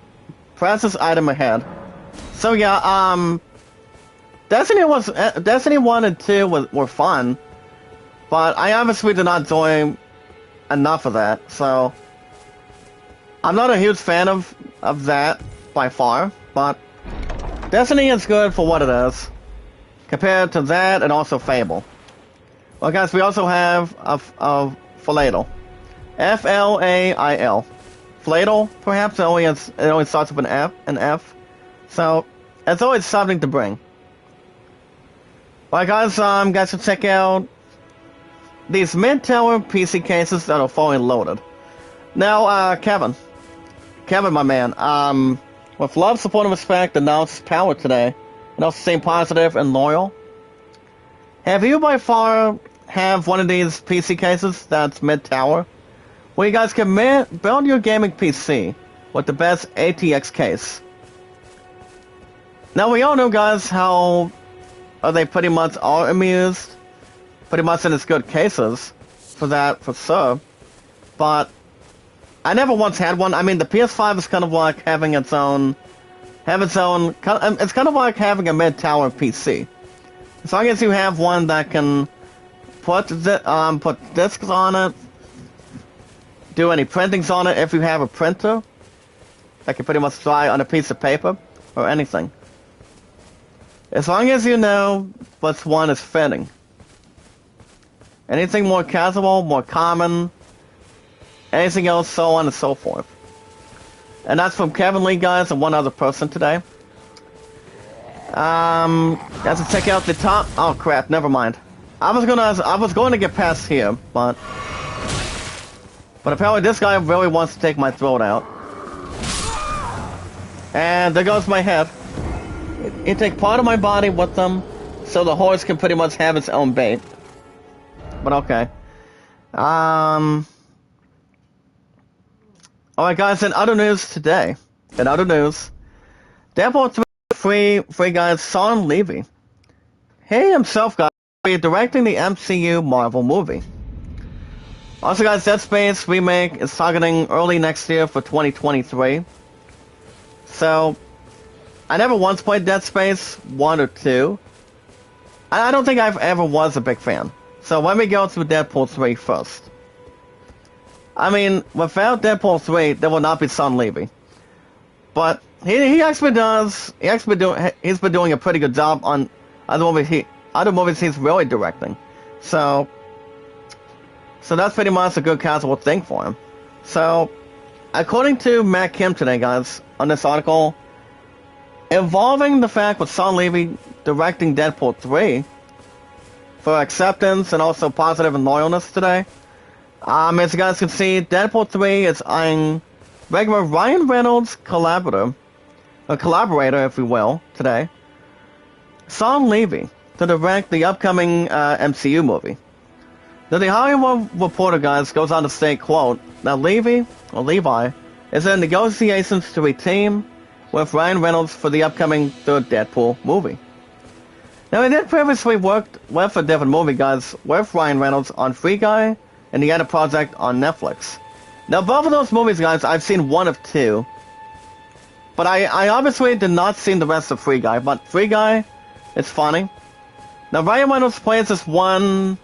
S1: this item ahead. So yeah, Destiny 1 and 2 were fun, but I obviously did not enjoy enough of that, so I'm not a huge fan of that by far, but Destiny is good for what it is, compared to that and also Fable. Well guys, we also have a Flail. F-L-A-I-L. Flail, perhaps, it only starts with an F, so it's always something to bring. Well guys, guys should check out these mid-tower PC cases that are fully loaded. Now, Kevin, my man, with love, support, and respect, announced power today, and also staying positive and loyal. Have you by far have one of these PC cases that's mid-tower, where you guys can build your gaming PC with the best ATX case? Now we all know, guys, how they pretty much are amused, pretty much in its good cases, for sure. But I never once had one. I mean, the PS5 is kind of like having its own, it's kind of like having a mid-tower PC. As long as you have one that can put discs on it, do any printings on it, if you have a printer that can pretty much dry on a piece of paper or anything. As long as you know which one is fitting. Anything more casual, more common, anything else, so on and so forth. And that's from Kevin Lee, guys, and one other person today. Guys, let's check out the top. Oh crap, never mind. I was going to get past here, but apparently this guy really wants to take my throat out. And there goes my head. You take part of my body with them, so the horse can pretty much have its own bait. But okay. Alright guys, in other news today, Deadpool 3 free guys, Sean Levy. He himself, guys, will be directing the MCU Marvel movie. Also guys, Dead Space remake is targeting early next year for 2023. So, I never once played Dead Space 1 or 2. I don't think I've ever was a big fan. So let me go through Deadpool 3 first. I mean, without Deadpool 3, there will not be Sean Levy. But he's been doing a pretty good job on other movies he's really directing. So that's pretty much a good casual thing for him. So, according to Matt Kim today, guys, on this article, involving the fact with Sean Levy directing Deadpool 3 for acceptance and also positive and loyalness today. As you guys can see, Deadpool 3 is eyeing regular Ryan Reynolds collaborator, if you will, today, Sean Levy, to direct the upcoming MCU movie. Now, the Hollywood Reporter, guys, goes on to state, quote, that Levi is in negotiations to reteam with Ryan Reynolds for the upcoming third Deadpool movie. Now, he did previously worked with a different movie, guys, with Ryan Reynolds on Free Guy and the other project on Netflix. Now, both of those movies, guys, I've seen one of two. But I obviously did not see the rest of Free Guy, but Free Guy is funny. Now, Ryan Reynolds plays this one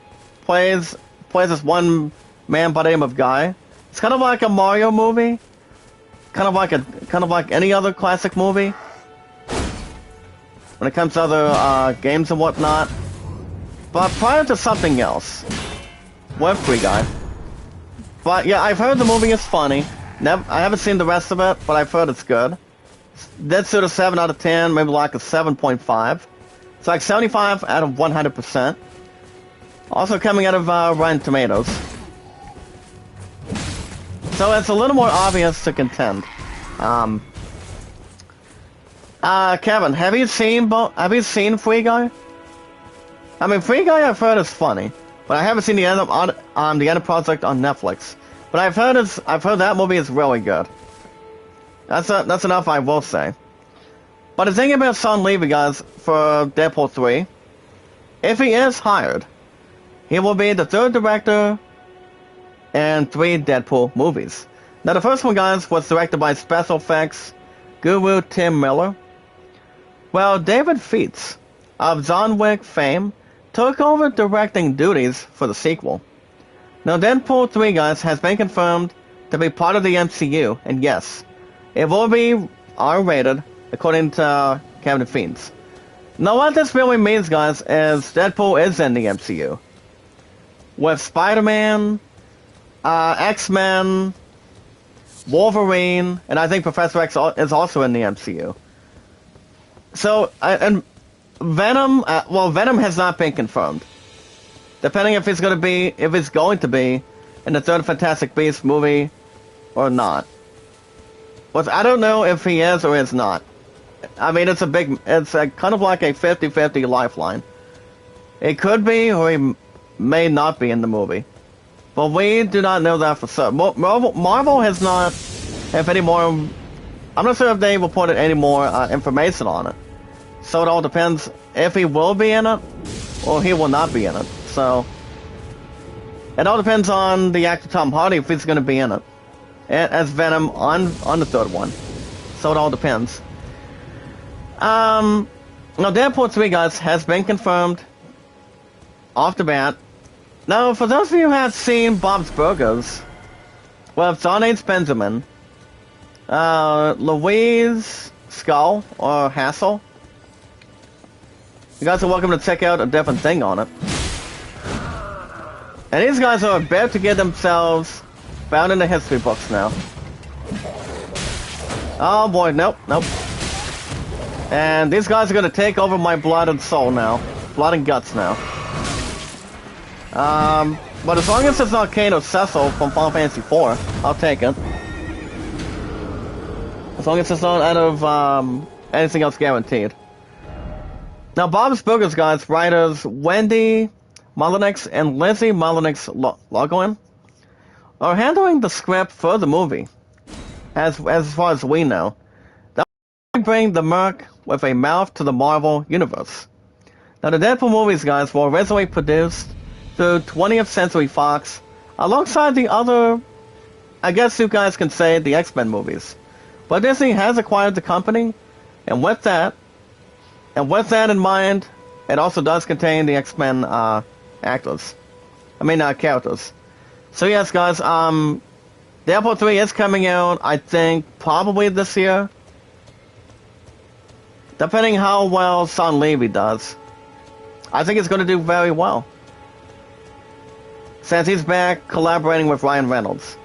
S1: man by the name of Guy. It's kind of like a Mario movie. Kind of like any other classic movie. When it comes to other games and whatnot. But prior to something else. With Free Guy. But yeah, I've heard the movie is funny. I haven't seen the rest of it, but I've heard it's good. Dead Suit a 7 out of 10, maybe like a 7.5. It's like 75 out of 100%. Also coming out of Rotten Tomatoes. So it's a little more obvious to contend. Kevin, have you seen Free Guy? I mean, Free Guy I've heard is funny, but I haven't seen the end project on Netflix. But I've heard that movie is really good. That's enough I will say. But the thing about Sean Levy, guys, for Deadpool 3, if he is hired, he will be the third director in 3 Deadpool movies. Now, the first one, guys, was directed by special effects guru Tim Miller. Well, David Feats, of John Wick fame, took over directing duties for the sequel. Now, Deadpool 3, guys, has been confirmed to be part of the MCU, and yes, it will be R-rated, according to Kevin Feats. Now, what this really means, guys, is Deadpool is in the MCU. With Spider-Man, X-Men, Wolverine, and I think Professor X is also in the MCU. So, and Venom, Venom has not been confirmed. Depending if it's going to be in the third Fantastic Beasts movie or not. But I don't know if he is or is not. I mean, it's kind of like a 50-50 lifeline. It could be, or he may not be in the movie. But we do not know that for certain. Marvel has not, if any more, I'm not sure if they reported any more information on it. So it all depends if he will be in it, or he will not be in it. So, it all depends on the actor Tom Hardy, if he's going to be in it. As Venom on the third one. So it all depends. Now, Deadpool 3, guys, has been confirmed off the bat. Now, for those of you who have seen Bob's Burgers, well, John H. Benjamin, Louise Skull, or Hassel, you guys are welcome to check out a different thing on it. And these guys are about to get themselves found in the history books now. Oh boy, nope. And these guys are gonna take over my blood and soul now. Blood and guts now. But as long as it's not Kane or Cecil from Final Fantasy IV, I'll take it. As long as it's not out of, anything else guaranteed. Now, Bob's Burgers, guys, writers Wendy Mullenix and Lizzie Mullenix-Logoin are handling the script for the movie, as far as we know. That will bring the Merc with a mouth to the Marvel Universe. Now, the Deadpool movies, guys, were originally produced through 20th Century Fox, alongside the other, I guess you guys can say, the X-Men movies. But Disney has acquired the company, and with that in mind, it also does contain the X-Men characters. So yes, guys, Deadpool 3 is coming out, I think, probably this year. Depending how well Sean Levy does. I think it's going to do very well. Since he's back collaborating with Ryan Reynolds.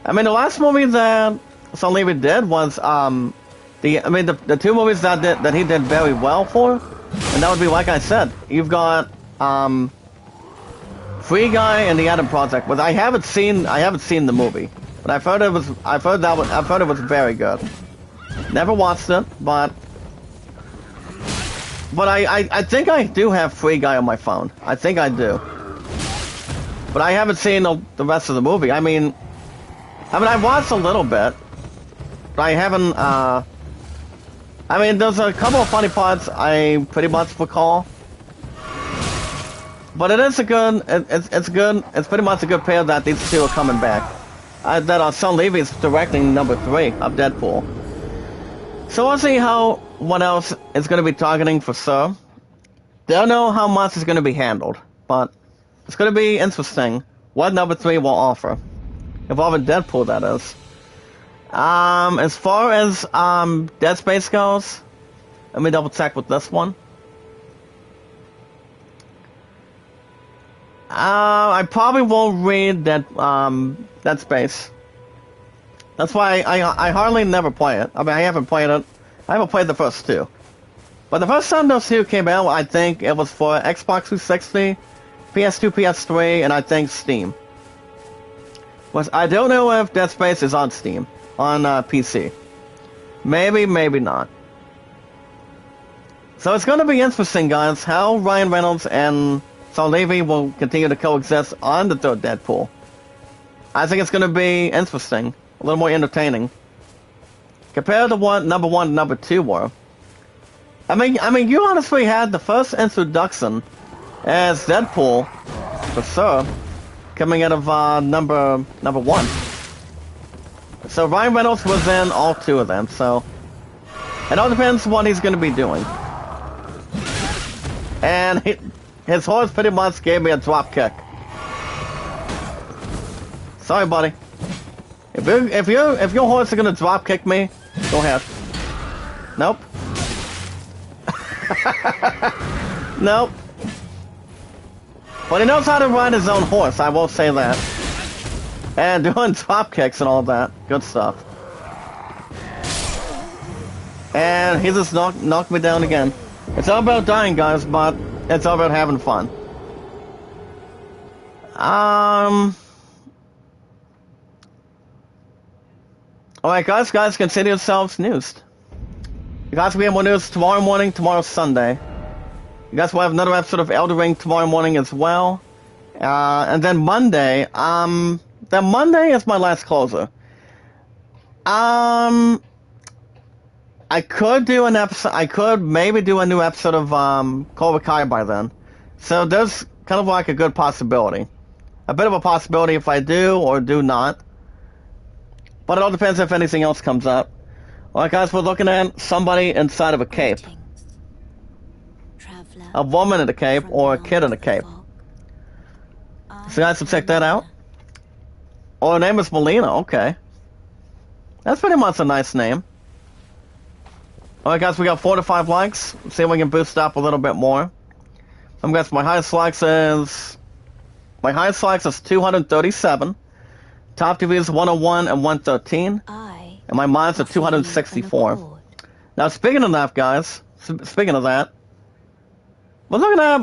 S1: I mean, the last movie that Sean Levy did was, the two movies that he did very well for, and that would be, like I said, you've got, Free Guy and the Adam Project, but I haven't seen the movie, but I've heard it was very good. Never watched it, but I think I do have Free Guy on my phone. I think I do, but I haven't seen the rest of the movie. I mean, I watched a little bit, but I haven't. There's a couple of funny parts I pretty much recall. But it is it's pretty much a good pair that these two are coming back. That Sean Levy is directing number 3 of Deadpool. So we'll see what else is going to be targeting for Sir. Don't know how much is going to be handled, but it's going to be interesting what number 3 will offer. Involving Deadpool, that is. As far as Dead Space goes, let me double check with this one. I probably won't read Dead Space. That's why I hardly never play it. I mean, I haven't played it. I haven't played the first two. But the first time those two came out, I think it was for Xbox 360, PS2, PS3, and I think Steam. But I don't know if Dead Space is on Steam, on PC. Maybe, maybe not. So it's going to be interesting, guys, how Ryan Reynolds and Saul Levy will continue to coexist on the third Deadpool. I think it's going to be interesting, a little more entertaining, compared to what number 1 and number 2 were. I mean, you honestly had the first introduction as Deadpool, for sure, coming out of number 1. So Ryan Reynolds was in all 2 of them. So it all depends what he's going to be doing. And his horse pretty much gave me a drop kick. Sorry, buddy. If your horse is gonna drop kick me, go ahead. Nope. Nope. But he knows how to ride his own horse, I will say that. And doing drop kicks and all that. Good stuff. And he just knocked me down again. It's all about dying, guys, but it's all about having fun. Alright, guys, consider yourselves newsed. You guys will have more news tomorrow morning, tomorrow Sunday. You guys will have another episode of Elden Ring tomorrow morning as well. And then Monday, Monday is my last closer. I could do an episode, I could maybe do a new episode of Cobra Kai by then. So there's kind of like a good possibility. A bit of a possibility if I do or do not. But it all depends if anything else comes up. Alright, guys, we're looking at somebody inside of a cape. A woman in a cape or a kid in a cape. So guys, can check that out. Oh, her name is Melina, okay. That's pretty much a nice name. Alright, guys, we got 4 to 5 likes. Let's see if we can boost up a little bit more. Guys, my highest likes is 237. Top TV is 101 and 113. And my mine's at 264. Now, speaking of that, guys, we're looking at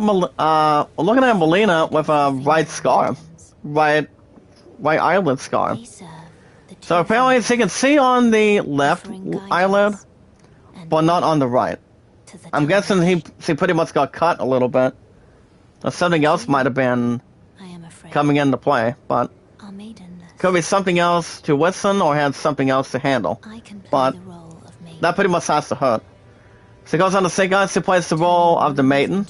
S1: Melina with a right scar, right eyelid scar. So apparently, she can see on the left eyelid, but not on the right. I'm guessing she pretty much got cut a little bit. Or something else might have been coming into play, but could be something else to listen or had something else to handle. But that pretty much has to hurt. So it goes on to say, guys, she plays the role of the maiden.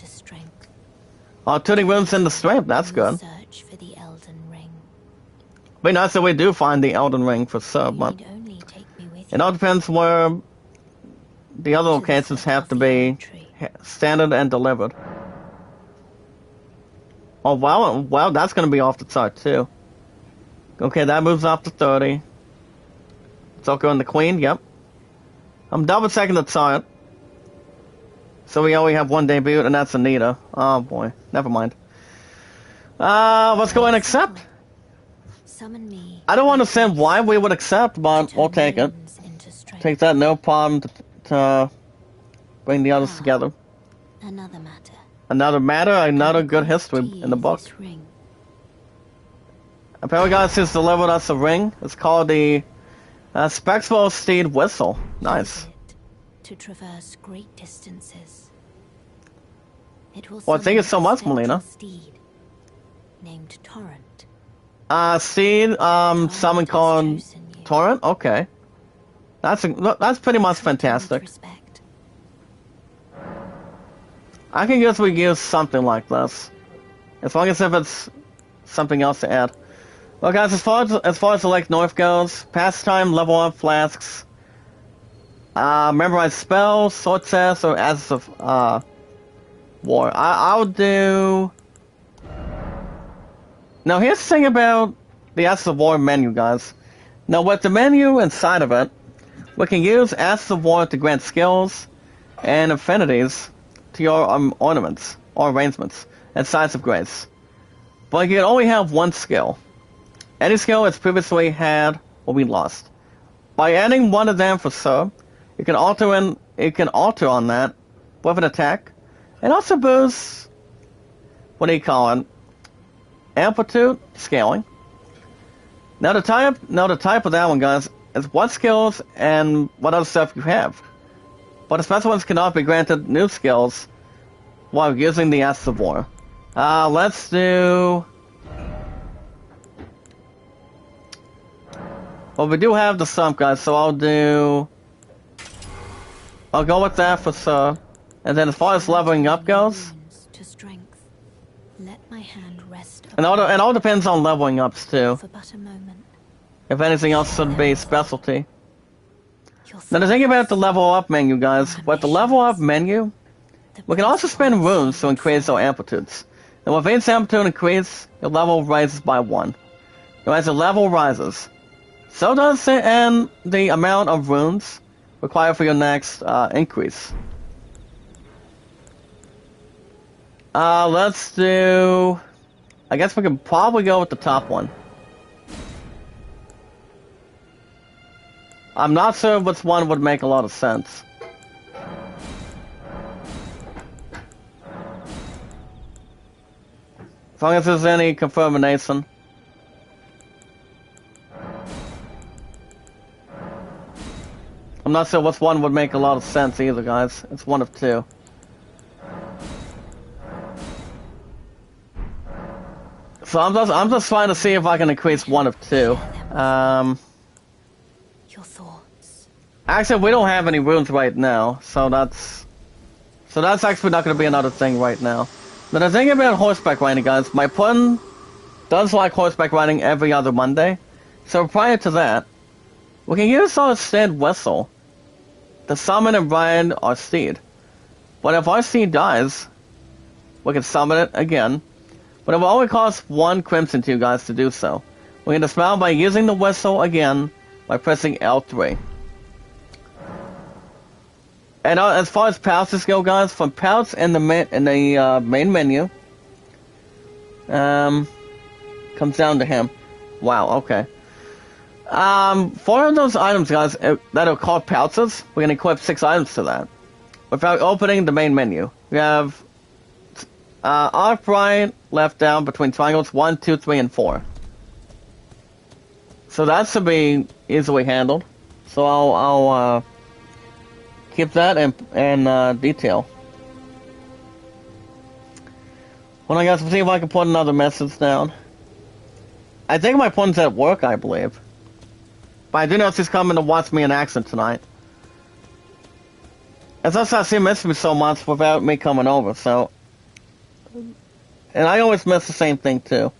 S1: Tuning rooms in the strength, that's good. Be nice if we do find the Elden Ring for sure, but it all depends where the other locations have to be standard and delivered. Oh, well, that's going to be off the chart, too. Okay, that moves up to 30. Zoko and the Queen, yep. I'm double checking the chart. So we only have one debut, and that's Anita. Oh boy, never mind. Let's go and accept. I don't understand why we would accept, but we'll take it. Take that, no problem to bring the others together. Another matter, another good history in the book. Apparently, guys, has delivered us a ring. It's called the Spectral Steed Whistle. Nice.
S2: To traverse great distances.
S1: Well, thank you so much, Melina.
S2: Steed named Torrent.
S1: Steed, someone called Torrent? Okay. That's pretty much fantastic. I can guess we use something like this. As long as if it's something else to add. Well, guys, as far as the Lake North goes, pastime, level up flasks, memorize spells, sword tests, or as of war. I'll do. Now, here's the thing about the Ashes of War menu, guys. Now, with the menu inside of it, we can use Ashes of War to grant skills and affinities to your ornaments or arrangements and sides of grace. But you can only have one skill. Any skill it's previously had will be lost. by adding one of them for sub, you can alter on that with an attack, and also boost, what do you call it? Amplitude scaling. Now the type of that one, guys, is what skills and what other stuff you have. But the special ones cannot be granted new skills while using the Asteroid. Let's do. Well, we do have the stump, guys, so I'll go with that for sir. And then as far as leveling up goes,
S2: to strength. Let my hand rest
S1: and all depends on leveling ups too.
S2: for but a moment.
S1: If anything else should be specialty. Now the thing about the level up menu, guys, with the level up menu, we can also spend runes to increase our amplitudes. And with each amplitude increase, your level rises by 1. Now as the level rises, so does the amount of runes required for your next increase. Let's do. I guess we can probably go with the top one. I'm not sure which one would make a lot of sense. As long as there's any confirmation. I'm not sure which one would make a lot of sense either, guys. It's one of two. So I'm just trying to see if I can increase one of two.
S2: Your thoughts.
S1: Actually, we don't have any runes right now, so that's actually not going to be another thing right now. But the thing about horseback riding, guys, my pun does like horseback riding every other Monday. So prior to that, we can use our steed whistle to summon and ride our steed. But if our steed dies, we can summon it again. But it will only cost 1 crimson to you guys to do so. We can dismount by using the whistle again by pressing L3. And as far as pouches go, guys, from pouch in the main menu, comes down to him. Wow, okay. 4 of those items, guys, that are called pouches, we can equip 6 items to that without opening the main menu. We have up, right, left, down between triangles 1, 2, 3, and 4. So that should be easily handled. So I'll keep that in detail. Hold on, guys, let's see if I can put another message down. I think my pun's at work, I believe. But I do know she's coming to watch me in action tonight. As I said, she missed me so much without me coming over, so. And I always miss the same thing, too.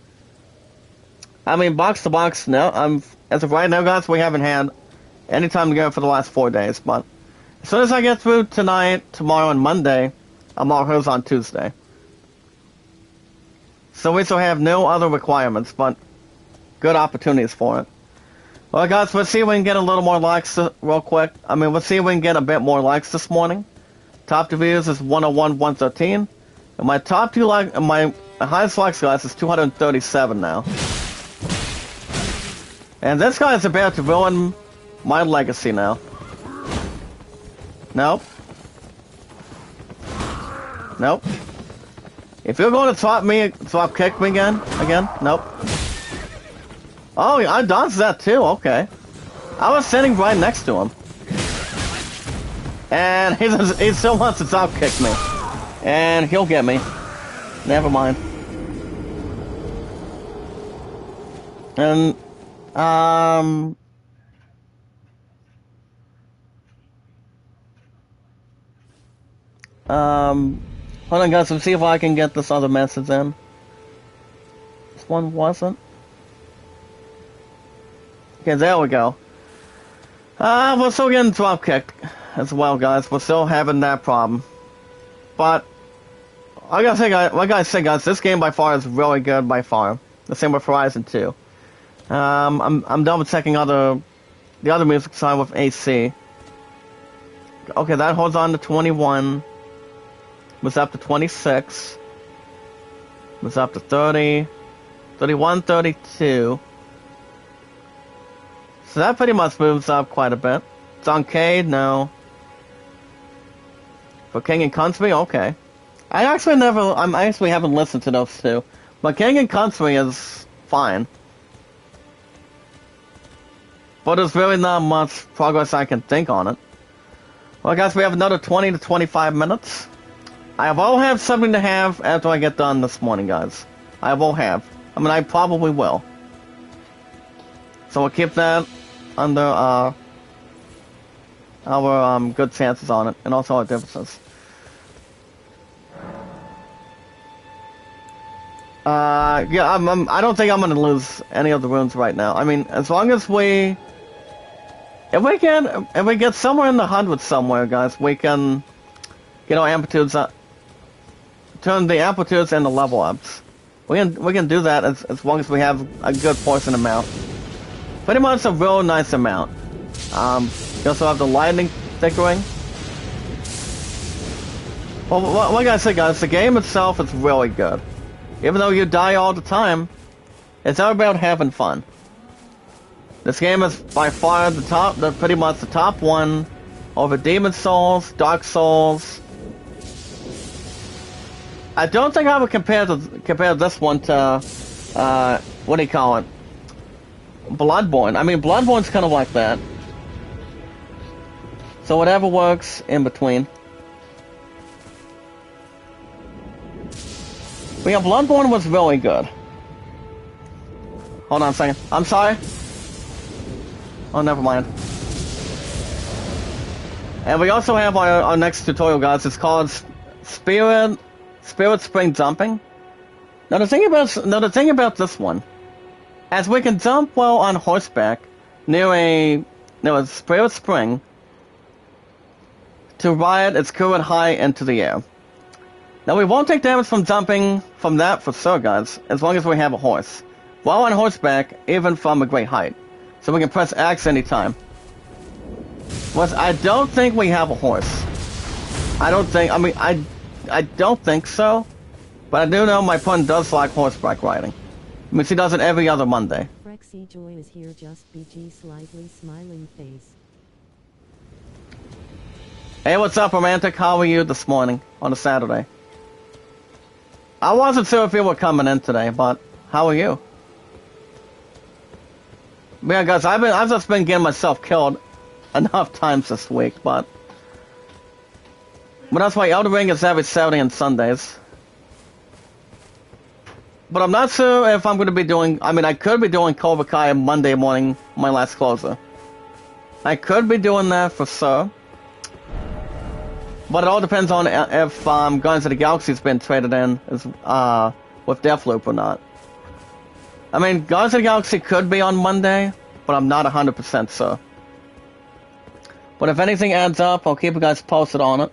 S1: I mean, box to box, no. As of right now, guys, we haven't had any time to go for the last 4 days, but as soon as I get through tonight, tomorrow, and Monday, I'm all hers on Tuesday. So we still have no other requirements, but good opportunities for it. Well, guys, let's see if we can get a little more likes real quick. I mean, let's see if we can get a bit more likes this morning. Top 2 views is 101, 113. And my top 2 my highest likes, guys, is 237 now. And this guy is about to ruin my legacy now. Nope. Nope. If you're going to top kick me again, nope. Oh, I dodged that too, okay. I was sitting right next to him. And he still wants to top kick me. And he'll get me. Never mind. And, hold on, guys, let's see if I can get this other message in. This one wasn't. Okay, there we go. We're still getting drop kicked as well, guys. We're still having that problem. But I gotta say, guys, this game by far is really good by far. The same with Horizon 2. I'm done with checking the other music side with AC. Okay, that holds on to 21. Was up to 26. Was up to 30. 31, 32. So that pretty much moves up quite a bit. Zoncade, no. For King and Country, okay. I actually haven't listened to those two. But King and Country is fine. But there's really not much progress I can think on it. Well, guys, we have another 20 to 25 minutes. I will have something to have after I get done this morning, guys. I will have. I mean, I probably will. So we'll keep that under our good chances on it, and also our differences. Yeah, I don't think I'm gonna lose any of the runes right now. I mean, as long as we... If we get somewhere in the hundreds somewhere, guys, we can get our amplitudes up, turn the amplitudes into level ups. We can do that as long as we have a good portion amount. Pretty much a real nice amount. You also have the lightning thickering. Well, like I said, guys, the game itself is really good. Even though you die all the time, it's all about having fun. This game is by far pretty much the top one over Demon Souls, Dark Souls. I don't think I would compare this one to, what do you call it? Bloodborne. I mean, Bloodborne's kind of like that. So whatever works in between. But yeah, Bloodborne was really good. Hold on a second. I'm sorry. Oh, never mind. And we also have our next tutorial, guys. It's called Spirit Spring Jumping. Now the thing about this one, as we can jump well on horseback near a Spirit Spring to ride its current high into the air. Now we won't take damage from jumping from that for sure, guys, as long as we have a horse. While on horseback, even from a great height. So we can press X anytime. But I don't think we have a horse. I don't think so. But I do know my pun does like horseback riding. I mean, she does it every other Monday.
S3: Rexy Joy is here, just BG slightly smiling face.
S1: Hey, what's up, Romantic? How are you this morning on a Saturday? I wasn't sure if you were coming in today, but how are you? Yeah, guys, I've just been getting myself killed enough times this week, but that's why Elden Ring is every Saturday and Sundays. But I'm not sure if I'm going to be doing... I mean, I could be doing Cobra Kai Monday morning, my last closer. I could be doing that for sure. But it all depends on if Guardians of the Galaxy's been traded in with Deathloop or not. I mean, Guardians of the Galaxy could be on Monday, but I'm not 100% sure. But if anything adds up, I'll keep you guys posted on it.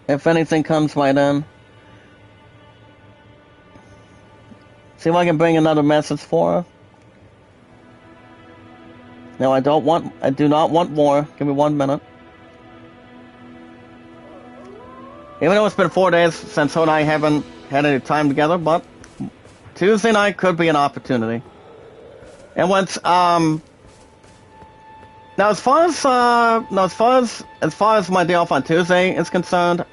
S1: If anything comes right in. See if I can bring another message for her. No, I do not want more. Give me 1 minute. Even though it's been 4 days since her and I haven't had any time together, but Tuesday night could be an opportunity. And once, now as far as my day off on Tuesday is concerned,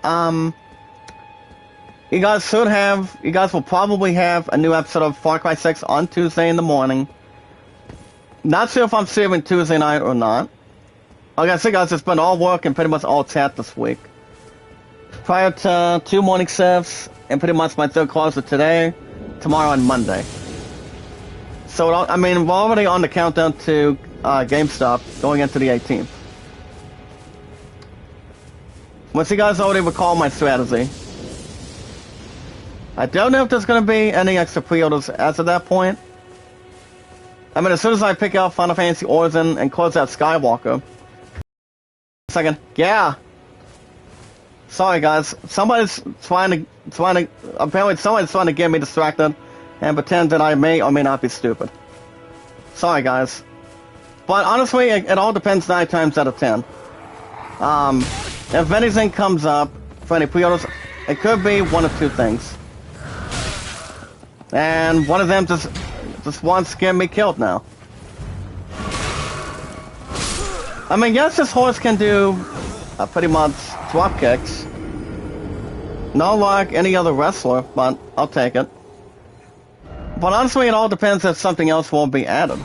S1: you guys will probably have a new episode of Far Cry 6 on Tuesday in the morning. Not sure if I'm streaming Tuesday night or not. Like I said, guys, it's been all work and pretty much all chat this week. Prior to 2 morning shifts, and pretty much my third closer today, tomorrow, and Monday. So, I mean, we're already on the countdown to GameStop going into the 18th. Once you guys already recall my strategy. I don't know if there's going to be any extra pre-orders as of that point. I mean, as soon as I pick out Final Fantasy Origin and close out Skywalker... Second. Yeah! Sorry, guys. Somebody's trying to... Apparently somebody's trying to get me distracted and pretend that I may or may not be stupid. Sorry, guys. But honestly, it all depends 9 times out of 10. If anything comes up for any pre-orders, it could be one of 2 things. And one of them just This one's getting me killed now. I mean, yes, this horse can do pretty much drop kicks. Not like any other wrestler, but I'll take it. But honestly, it all depends if something else will be added.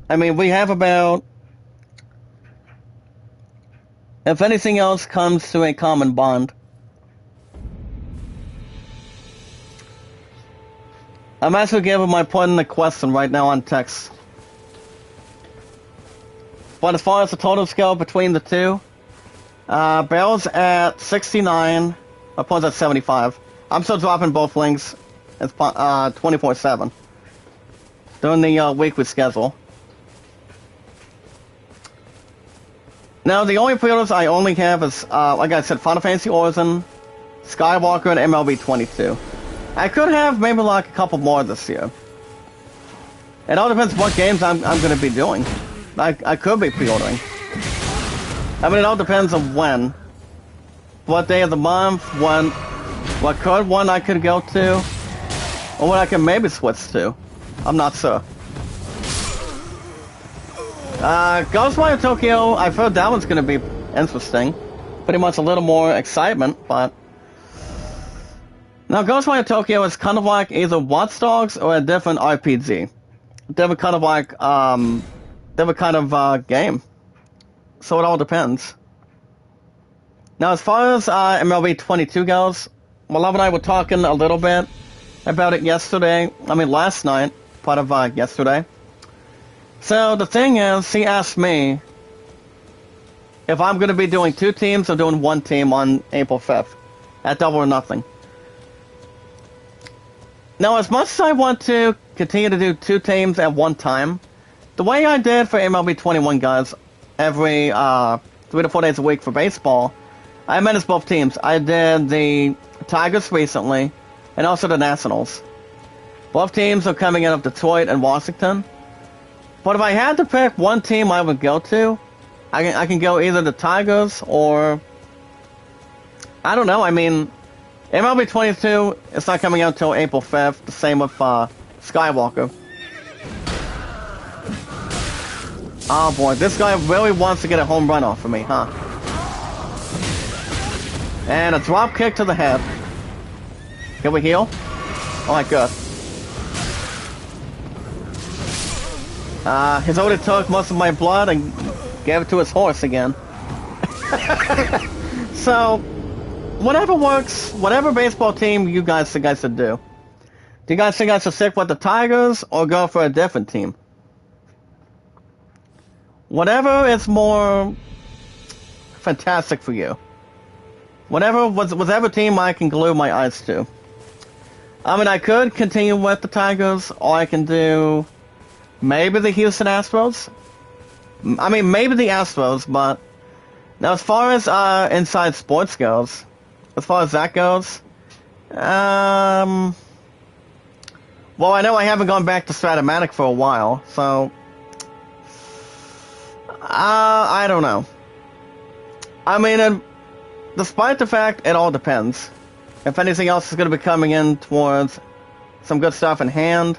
S1: I mean, we have about... If anything else comes to a common bond. I'm actually giving my point in the question right now on text. But as far as the total scale between the two, Bell's at 69, my point's at 75. I'm still dropping both links. It's 24/7 during the weekly schedule. Now, the only pre-orders I only have is, like I said, Final Fantasy Origin, Skywalker, and MLB 22. I could have maybe like a couple more this year. It all depends what games I'm going to be doing. I could be pre-ordering. I mean, it all depends on when. What day of the month, what code one I could go to, or what I can maybe switch to. I'm not sure. Ghostwire Tokyo, I've heard that one's going to be interesting. Pretty much a little more excitement, but... Now, Ghostwire Tokyo is kind of like either Watch Dogs or a different RPG. Different kind of game. So it all depends. Now, as far as MLB 22 goes, my love and I were talking a little bit about it yesterday. I mean, last night, part of yesterday. So the thing is, he asked me if I'm going to be doing 2 teams or doing 1 team on April 5th at Double or Nothing. Now, as much as I want to continue to do 2 teams at one time, the way I did for MLB 21 guys, every 3 to 4 days a week for baseball, I managed both teams. I did the Tigers recently, and also the Nationals. Both teams are coming in of Detroit and Washington. But if I had to pick one team I would go to, I can go either the Tigers or... I don't know, I mean... MLB 22 is not coming out until April 5th, the same with Skywalker. Oh boy, this guy really wants to get a home run off of me, huh? And a drop kick to the head. Can we heal? Oh my god. He's already took most of my blood and gave it to his horse again. So, whatever works, whatever baseball team you guys think I should do. Do you guys think I should stick with the Tigers or go for a different team? Whatever is more fantastic for you. Whatever team I can glue my eyes to. I mean, I could continue with the Tigers, or I can do maybe the Houston Astros. I mean, maybe the Astros, but now as far as Inside Sports goes, as far as that goes, well, I know I haven't gone back to Stratomatic for a while, so I don't know. I mean, despite the fact, it all depends. If anything else is going to be coming in towards some good stuff in hand,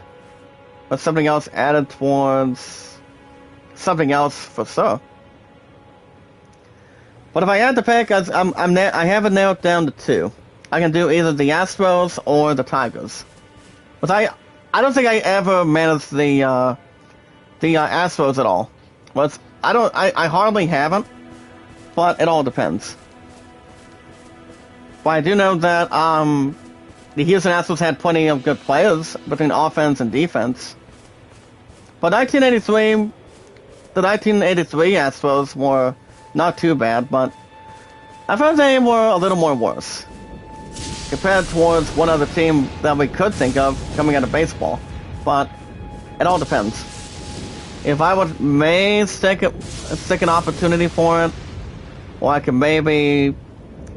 S1: or something else added towards something else for sure. But if I had to pick, I have it narrowed down to 2. I can do either the Astros or the Tigers. But I don't think I ever managed the Astros at all. Well, I hardly haven't, but it all depends. But I do know that the Houston Astros had plenty of good players between offense and defense. But the 1983 Astros were not too bad, but I thought they were a little more worse compared towards one other team that we could think of coming out of baseball. But it all depends. If I would stick an opportunity for it, or I could maybe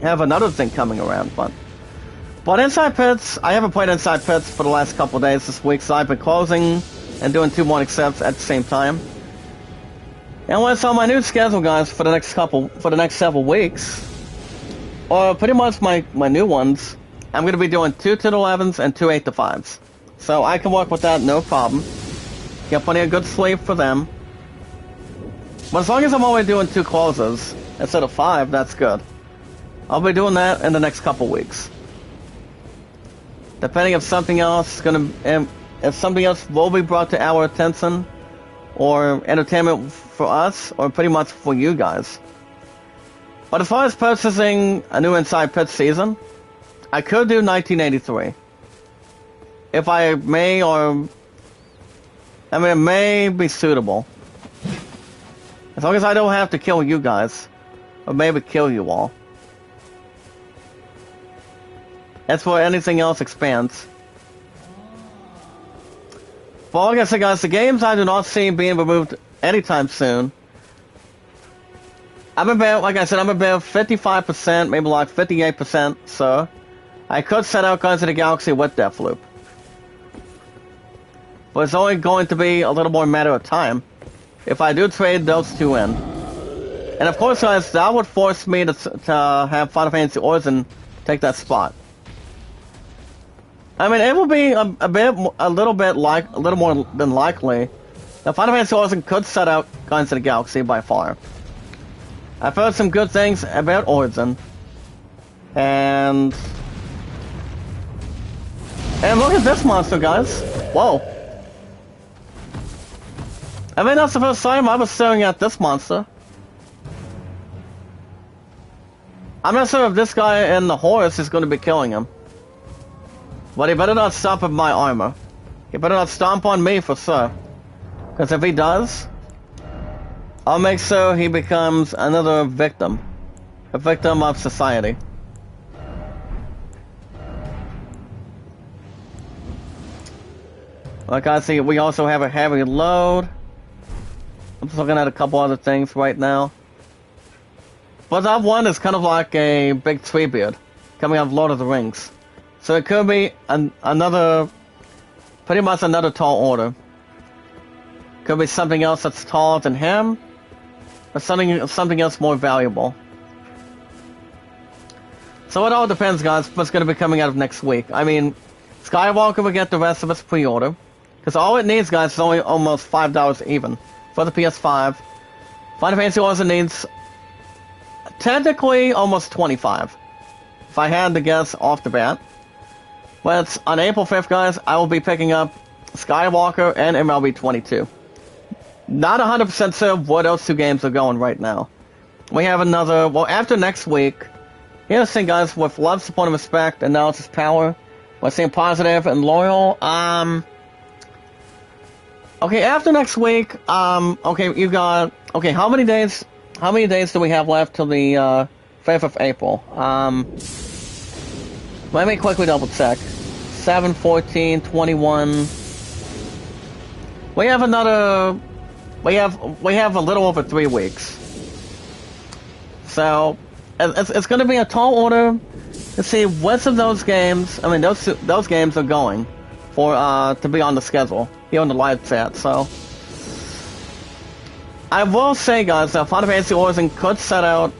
S1: have another thing coming around. But Inside Pits, I haven't played Inside Pits for the last couple of days this week, so I've been closing and doing 2 morning sets at the same time. And what's on my new schedule, guys, for the next several weeks, or pretty much my new ones, I'm going to be doing 2 10-11s and 2 8-5s. So I can work with that, no problem. Get plenty of good sleep for them. But as long as I'm only doing 2 closes instead of 5, that's good. I'll be doing that in the next couple weeks. Depending if something else if something else will be brought to our attention, or entertainment for us, or pretty much for you guys. But as far as purchasing a new Inside Pit season, I could do 1983. If I may, it may be suitable. As long as I don't have to kill you guys, or maybe kill you all. As for anything else expands. But like I said, guys, the games I do not see being removed anytime soon. I'm about 55%, maybe like 58%, so I could set out Guardians of the Galaxy with Deathloop. But it's only going to be a little more matter of time if I do trade those 2 in. And of course, guys, that would force me to have Final Fantasy Origin take that spot. I mean, it will be a little more than likely that Final Fantasy Origin could set out Guardians of the Galaxy by far. I've heard some good things about Origin, and look at this monster, guys. Whoa. I mean, that's the first time I was staring at this monster. I'm not sure if this guy in the horse is going to be killing him. But he better not stomp on my armor. He better not stomp on me for sure. Because if he does, I'll make sure he becomes another victim. A victim of society. Like I see, we also have a heavy load. I'm just looking at a couple other things right now. But that one is kind of like a big tree beard coming out of Lord of the Rings. So it could be pretty much another tall order. Could be something else that's taller than him, or something else more valuable. So it all depends, guys, what's going to be coming out of next week. I mean, Skywalker will get the rest of its pre-order, because all it needs, guys, is only almost $5 even for the PS5. Final Fantasy Origin needs technically almost $25, if I had to guess off the bat. But on April 5th, guys, I will be picking up Skywalker and MLB 22. Not 100% sure where those 2 games are going right now. We have another, well, after next week, here's the thing, guys, with love, support, and respect, analysis, power, we're seeing positive and loyal. Okay, after next week, okay, you got, okay, how many days do we have left till the 5th of April? Let me quickly double check. 7, 14, 21. We have a little over 3 weeks. So it's going to be a tall order to see which of those games. I mean, those games are going for to be on the schedule here on the live chat. So I will say, guys, that Final Fantasy Origin could set out.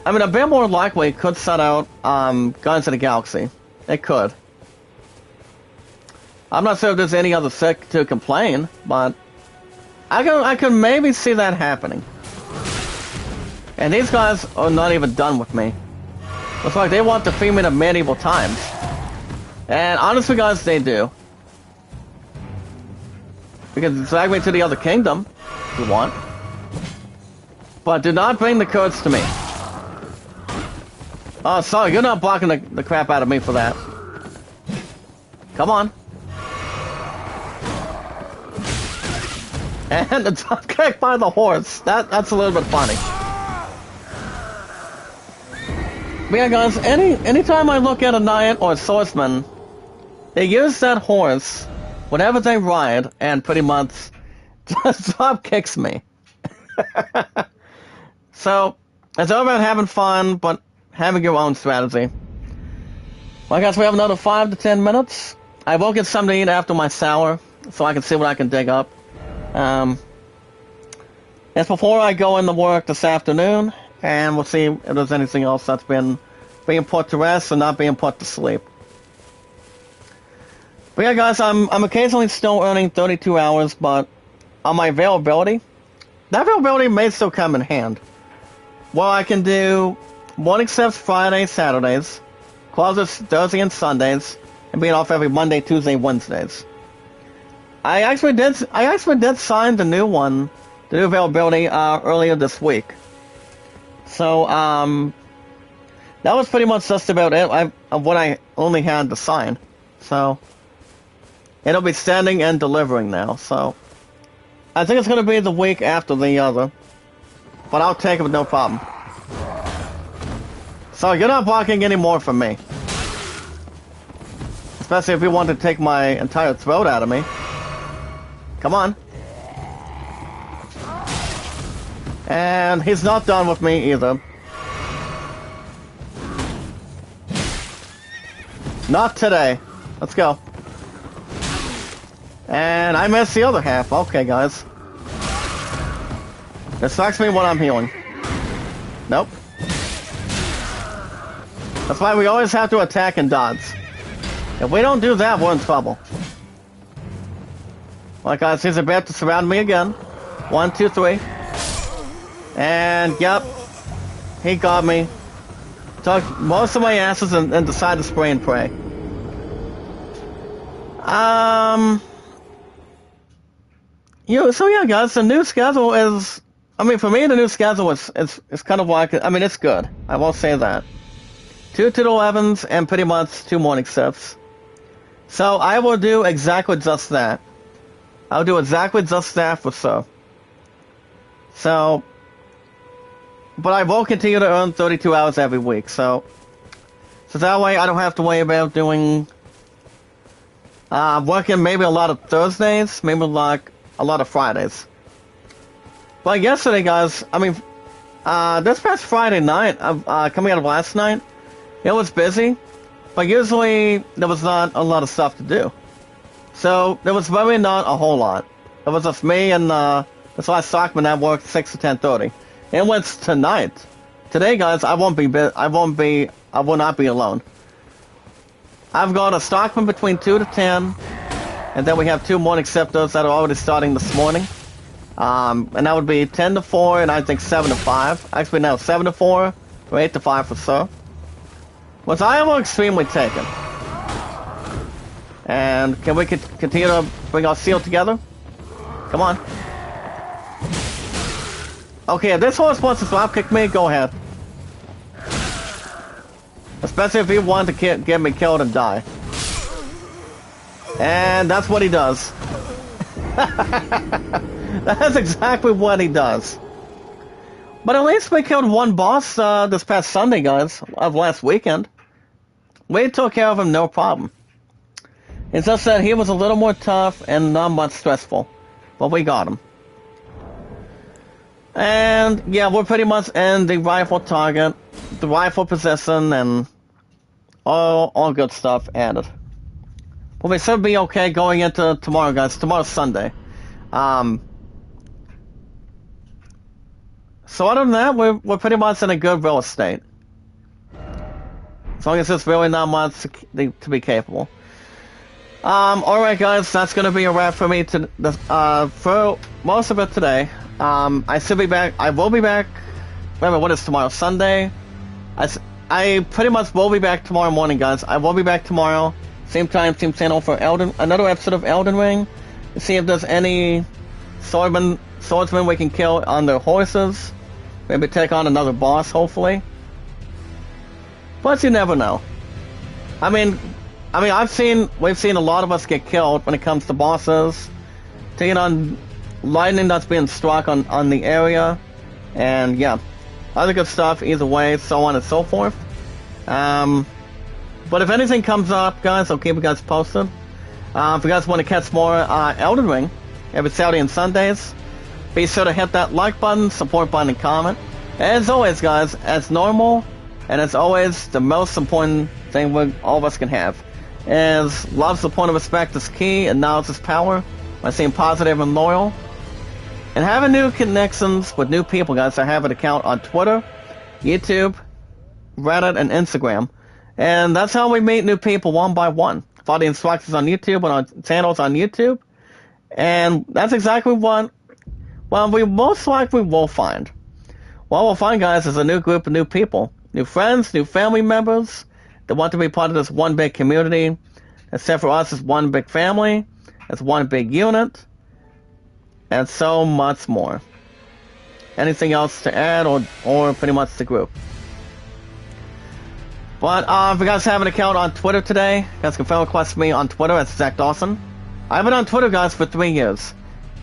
S1: I mean, a bit more likely could set out Guardians of the Galaxy. It could. I'm not sure if there's any other sect to complain, but I could maybe see that happening. And these guys are not even done with me. Looks like they want to free me to medieval times. And honestly, guys, they do. We can drag me to the other kingdom, if you want. But do not bring the codes to me. Oh, sorry, you're not blocking the crap out of me for that. Come on. And the top kick by the horse. That's a little bit funny. But yeah, guys, anytime I look at a knight or a swordsman, they use that horse whenever they ride and pretty much just drop kicks me. So, it's all about having fun, but having your own strategy. Well, guys, we have another 5 to 10 minutes. I will get something to eat after my shower, so I can see what I can dig up. It's before I go into work this afternoon, and we'll see if there's anything else that's been being put to rest and not being put to sleep. But yeah, guys, I'm occasionally still earning 32 hours, but on my availability, that availability may still come in hand. Well, I can do morning shifts Fridays, Saturdays, closers Thursday and Sundays, and being off every Monday, Tuesday, Wednesdays. I actually did sign the new one, the new availability earlier this week. So that was pretty much just about it of what I only had to sign. So it'll be standing and delivering now. So I think it's going to be the week after the other, but I'll take it with no problem. So you're not blocking any more from me. Especially if you want to take my entire throat out of me. Come on. And he's not done with me either. Not today. Let's go. And I missed the other half. Okay, guys. Distracts me when I'm healing. Nope. That's why we always have to attack and dodge. If we don't do that, we're in trouble. Like, guys, he's about to surround me again. 1, 2, 3. And, yep. He got me. Took most of my asses and decided to spray and pray. So yeah, guys, the new schedule is... I mean, for me, the new schedule is kind of like... I mean, it's good. I won't say that. 2 to the 11s and pretty much 2 morning shifts. So I will do exactly just that. I'll do exactly just that for so. So... But I will continue to earn 32 hours every week, so that way I don't have to worry about doing... working maybe a lot of Thursdays, maybe like a lot of Fridays. Like yesterday, guys, I mean, this past Friday night, coming out of last night, it was busy, but usually there was not a lot of stuff to do. So there was really not a whole lot. It was just me and this last stockman that worked 6 to 10:30. It was tonight. Today, guys, I will not be alone. I've got a stockman between 2 to 10, and then we have 2 morning shifters that are already starting this morning. And that would be 10 to 4, and I think 7 to 5. Actually, no, 7 to 4, or 8 to 5 for sure. Which I am extremely taken. And can we continue to bring our seal together? Come on. Okay, if this horse wants to drop kick me, go ahead. Especially if he wants to get me killed and die. And that's what he does. That's exactly what he does. But at least we killed one boss this past Sunday, guys, of last weekend. We took care of him, no problem. It's just that he was a little more tough and not much stressful. But we got him. And yeah, we're pretty much in the rifle target, the rifle position, and all good stuff added. But we should be okay going into tomorrow, guys. Tomorrow's Sunday. So other than that, we're pretty much in a good real estate. As long as there's really not much to be capable. Alright, guys, that's gonna be a wrap for me for most of it today. I should be back. I will be back. Remember, what is tomorrow? Sunday. I pretty much will be back tomorrow morning, guys. I will be back tomorrow, same time, same channel for another episode of Elden Ring. To see if there's any swordsmen we can kill on their horses. Maybe take on another boss, hopefully. But you never know. I mean, we've seen a lot of us get killed when it comes to bosses. Taking on lightning that's being struck on the area, and yeah, other good stuff either way, so on and so forth. But if anything comes up, guys, I'll keep you guys posted. If you guys want to catch more Elden Ring every Saturday and Sundays, be sure to hit that like button, support button, and comment. As always, guys, as normal, and as always, the most important thing all of us can have is love, support, and respect is key, and knowledge is power. By staying positive and loyal, and having new connections with new people, guys. I have an account on Twitter, YouTube, Reddit, and Instagram. And that's how we meet new people one by one. follow the instructions on YouTube and our channels on YouTube. And that's exactly what, well, we most likely will find. What we'll find, guys, is a new group of new people. New friends, new family members that want to be part of this one big community. Except for us, it's one big family. It's one big unit. And so much more. Anything else to add, or pretty much the group? But if you guys have an account on Twitter today, you guys can friend request me on Twitter at Zach Dawson. I've been on Twitter, guys, for 3 years.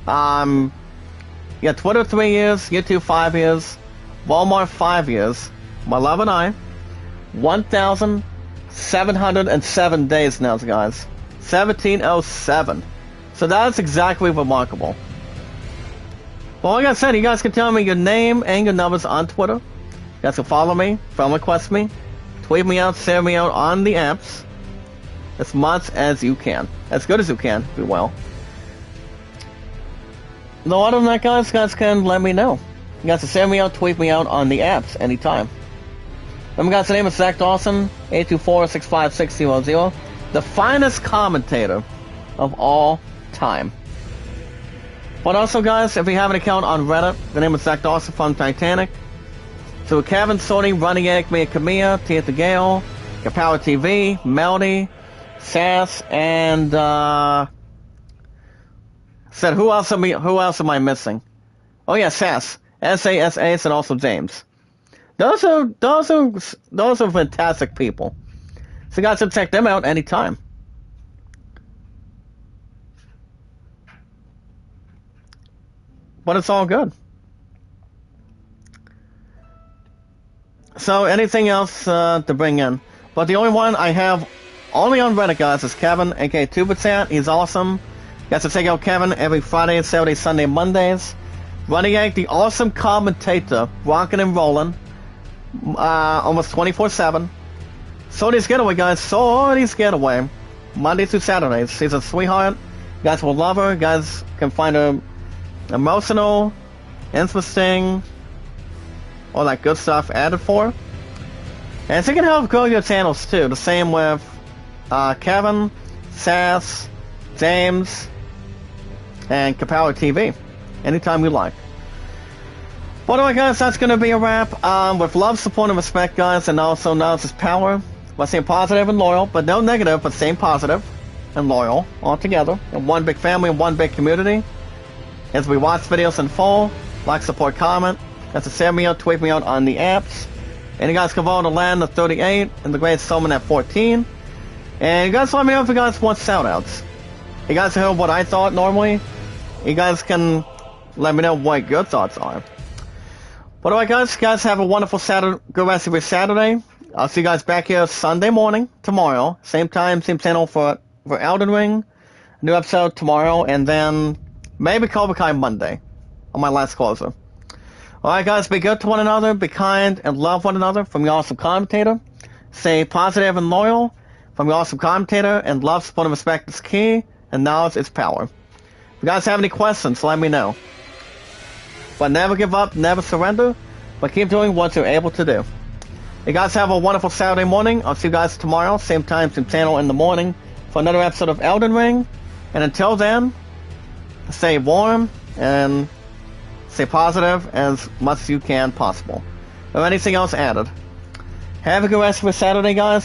S1: Yeah, Twitter 3 years, YouTube 5 years, Walmart 5 years. My love and I, 1,707 days now, guys. 1707. So that's exactly remarkable. Well, like I said, you guys can tell me your name and your numbers on Twitter. You guys can follow me, friend request me, tweet me out, share me out on the apps. As much as you can. As good as you can, if you will. No, other than that, guys can let me know. You guys can share me out, tweet me out on the apps anytime. Remember, guys, the name is Zach Dawson, 824-65600. The finest commentator of all time. But also, guys, if you have an account on Reddit, the name is Zach Dawson from Titanic. So Kevin, Sony, Running Egg, Mia Camilla, Tia the Gale, Kapower TV, Melody, Sass, and said who else am I missing? Oh yeah, Sass, SASAS, and also James. Those are fantastic people. So you guys can check them out anytime. But it's all good. So anything else to bring in? But the only one I have only on Reddit, guys, is Kevin, aka Tuberchat. He's awesome. You guys can check out Kevin every Friday, Saturday, Sunday, Mondays. Running Egg, the awesome commentator, rocking and rolling, almost 24/7. Sony's Getaway, guys, Sony's Getaway, Monday through Saturdays. She's a sweetheart. You guys will love her. You guys can find her emotional, interesting, all that good stuff added for her. And she can help grow your channels too. The same with Kevin, Sass, James, and Kapower TV. Anytime you like. But anyway, guys, that's going to be a wrap. With love, support, and respect, guys, and also knowledge is power. By staying positive and loyal, but no negative, but staying positive and loyal all together. In one big family, in one big community. As we watch videos in full, like, support, comment. That's to send me out, tweet me out on the apps. And you guys can vote on the land of 38 and the Great Summon at 14. And you guys let me know if you guys want shoutouts. You guys heard what I thought normally. You guys can let me know what your thoughts are. But alright, guys, have a wonderful Saturday, good rest of your Saturday. I'll see you guys back here Sunday morning, tomorrow. Same time, same channel for Elden Ring. New episode tomorrow, and then maybe Cobra Kai Monday on my last closer. Alright, guys, be good to one another, be kind, and love one another from your awesome commentator. Stay positive and loyal from your awesome commentator, and love, support, and respect is key, and knowledge is power. If you guys have any questions, let me know. But never give up, never surrender, but keep doing what you're able to do. You guys have a wonderful Saturday morning. I'll see you guys tomorrow, same time, same channel in the morning, for another episode of Elden Ring. And until then, stay warm and stay positive as much as you can possible. Or anything else added. Have a good rest of your Saturday, guys.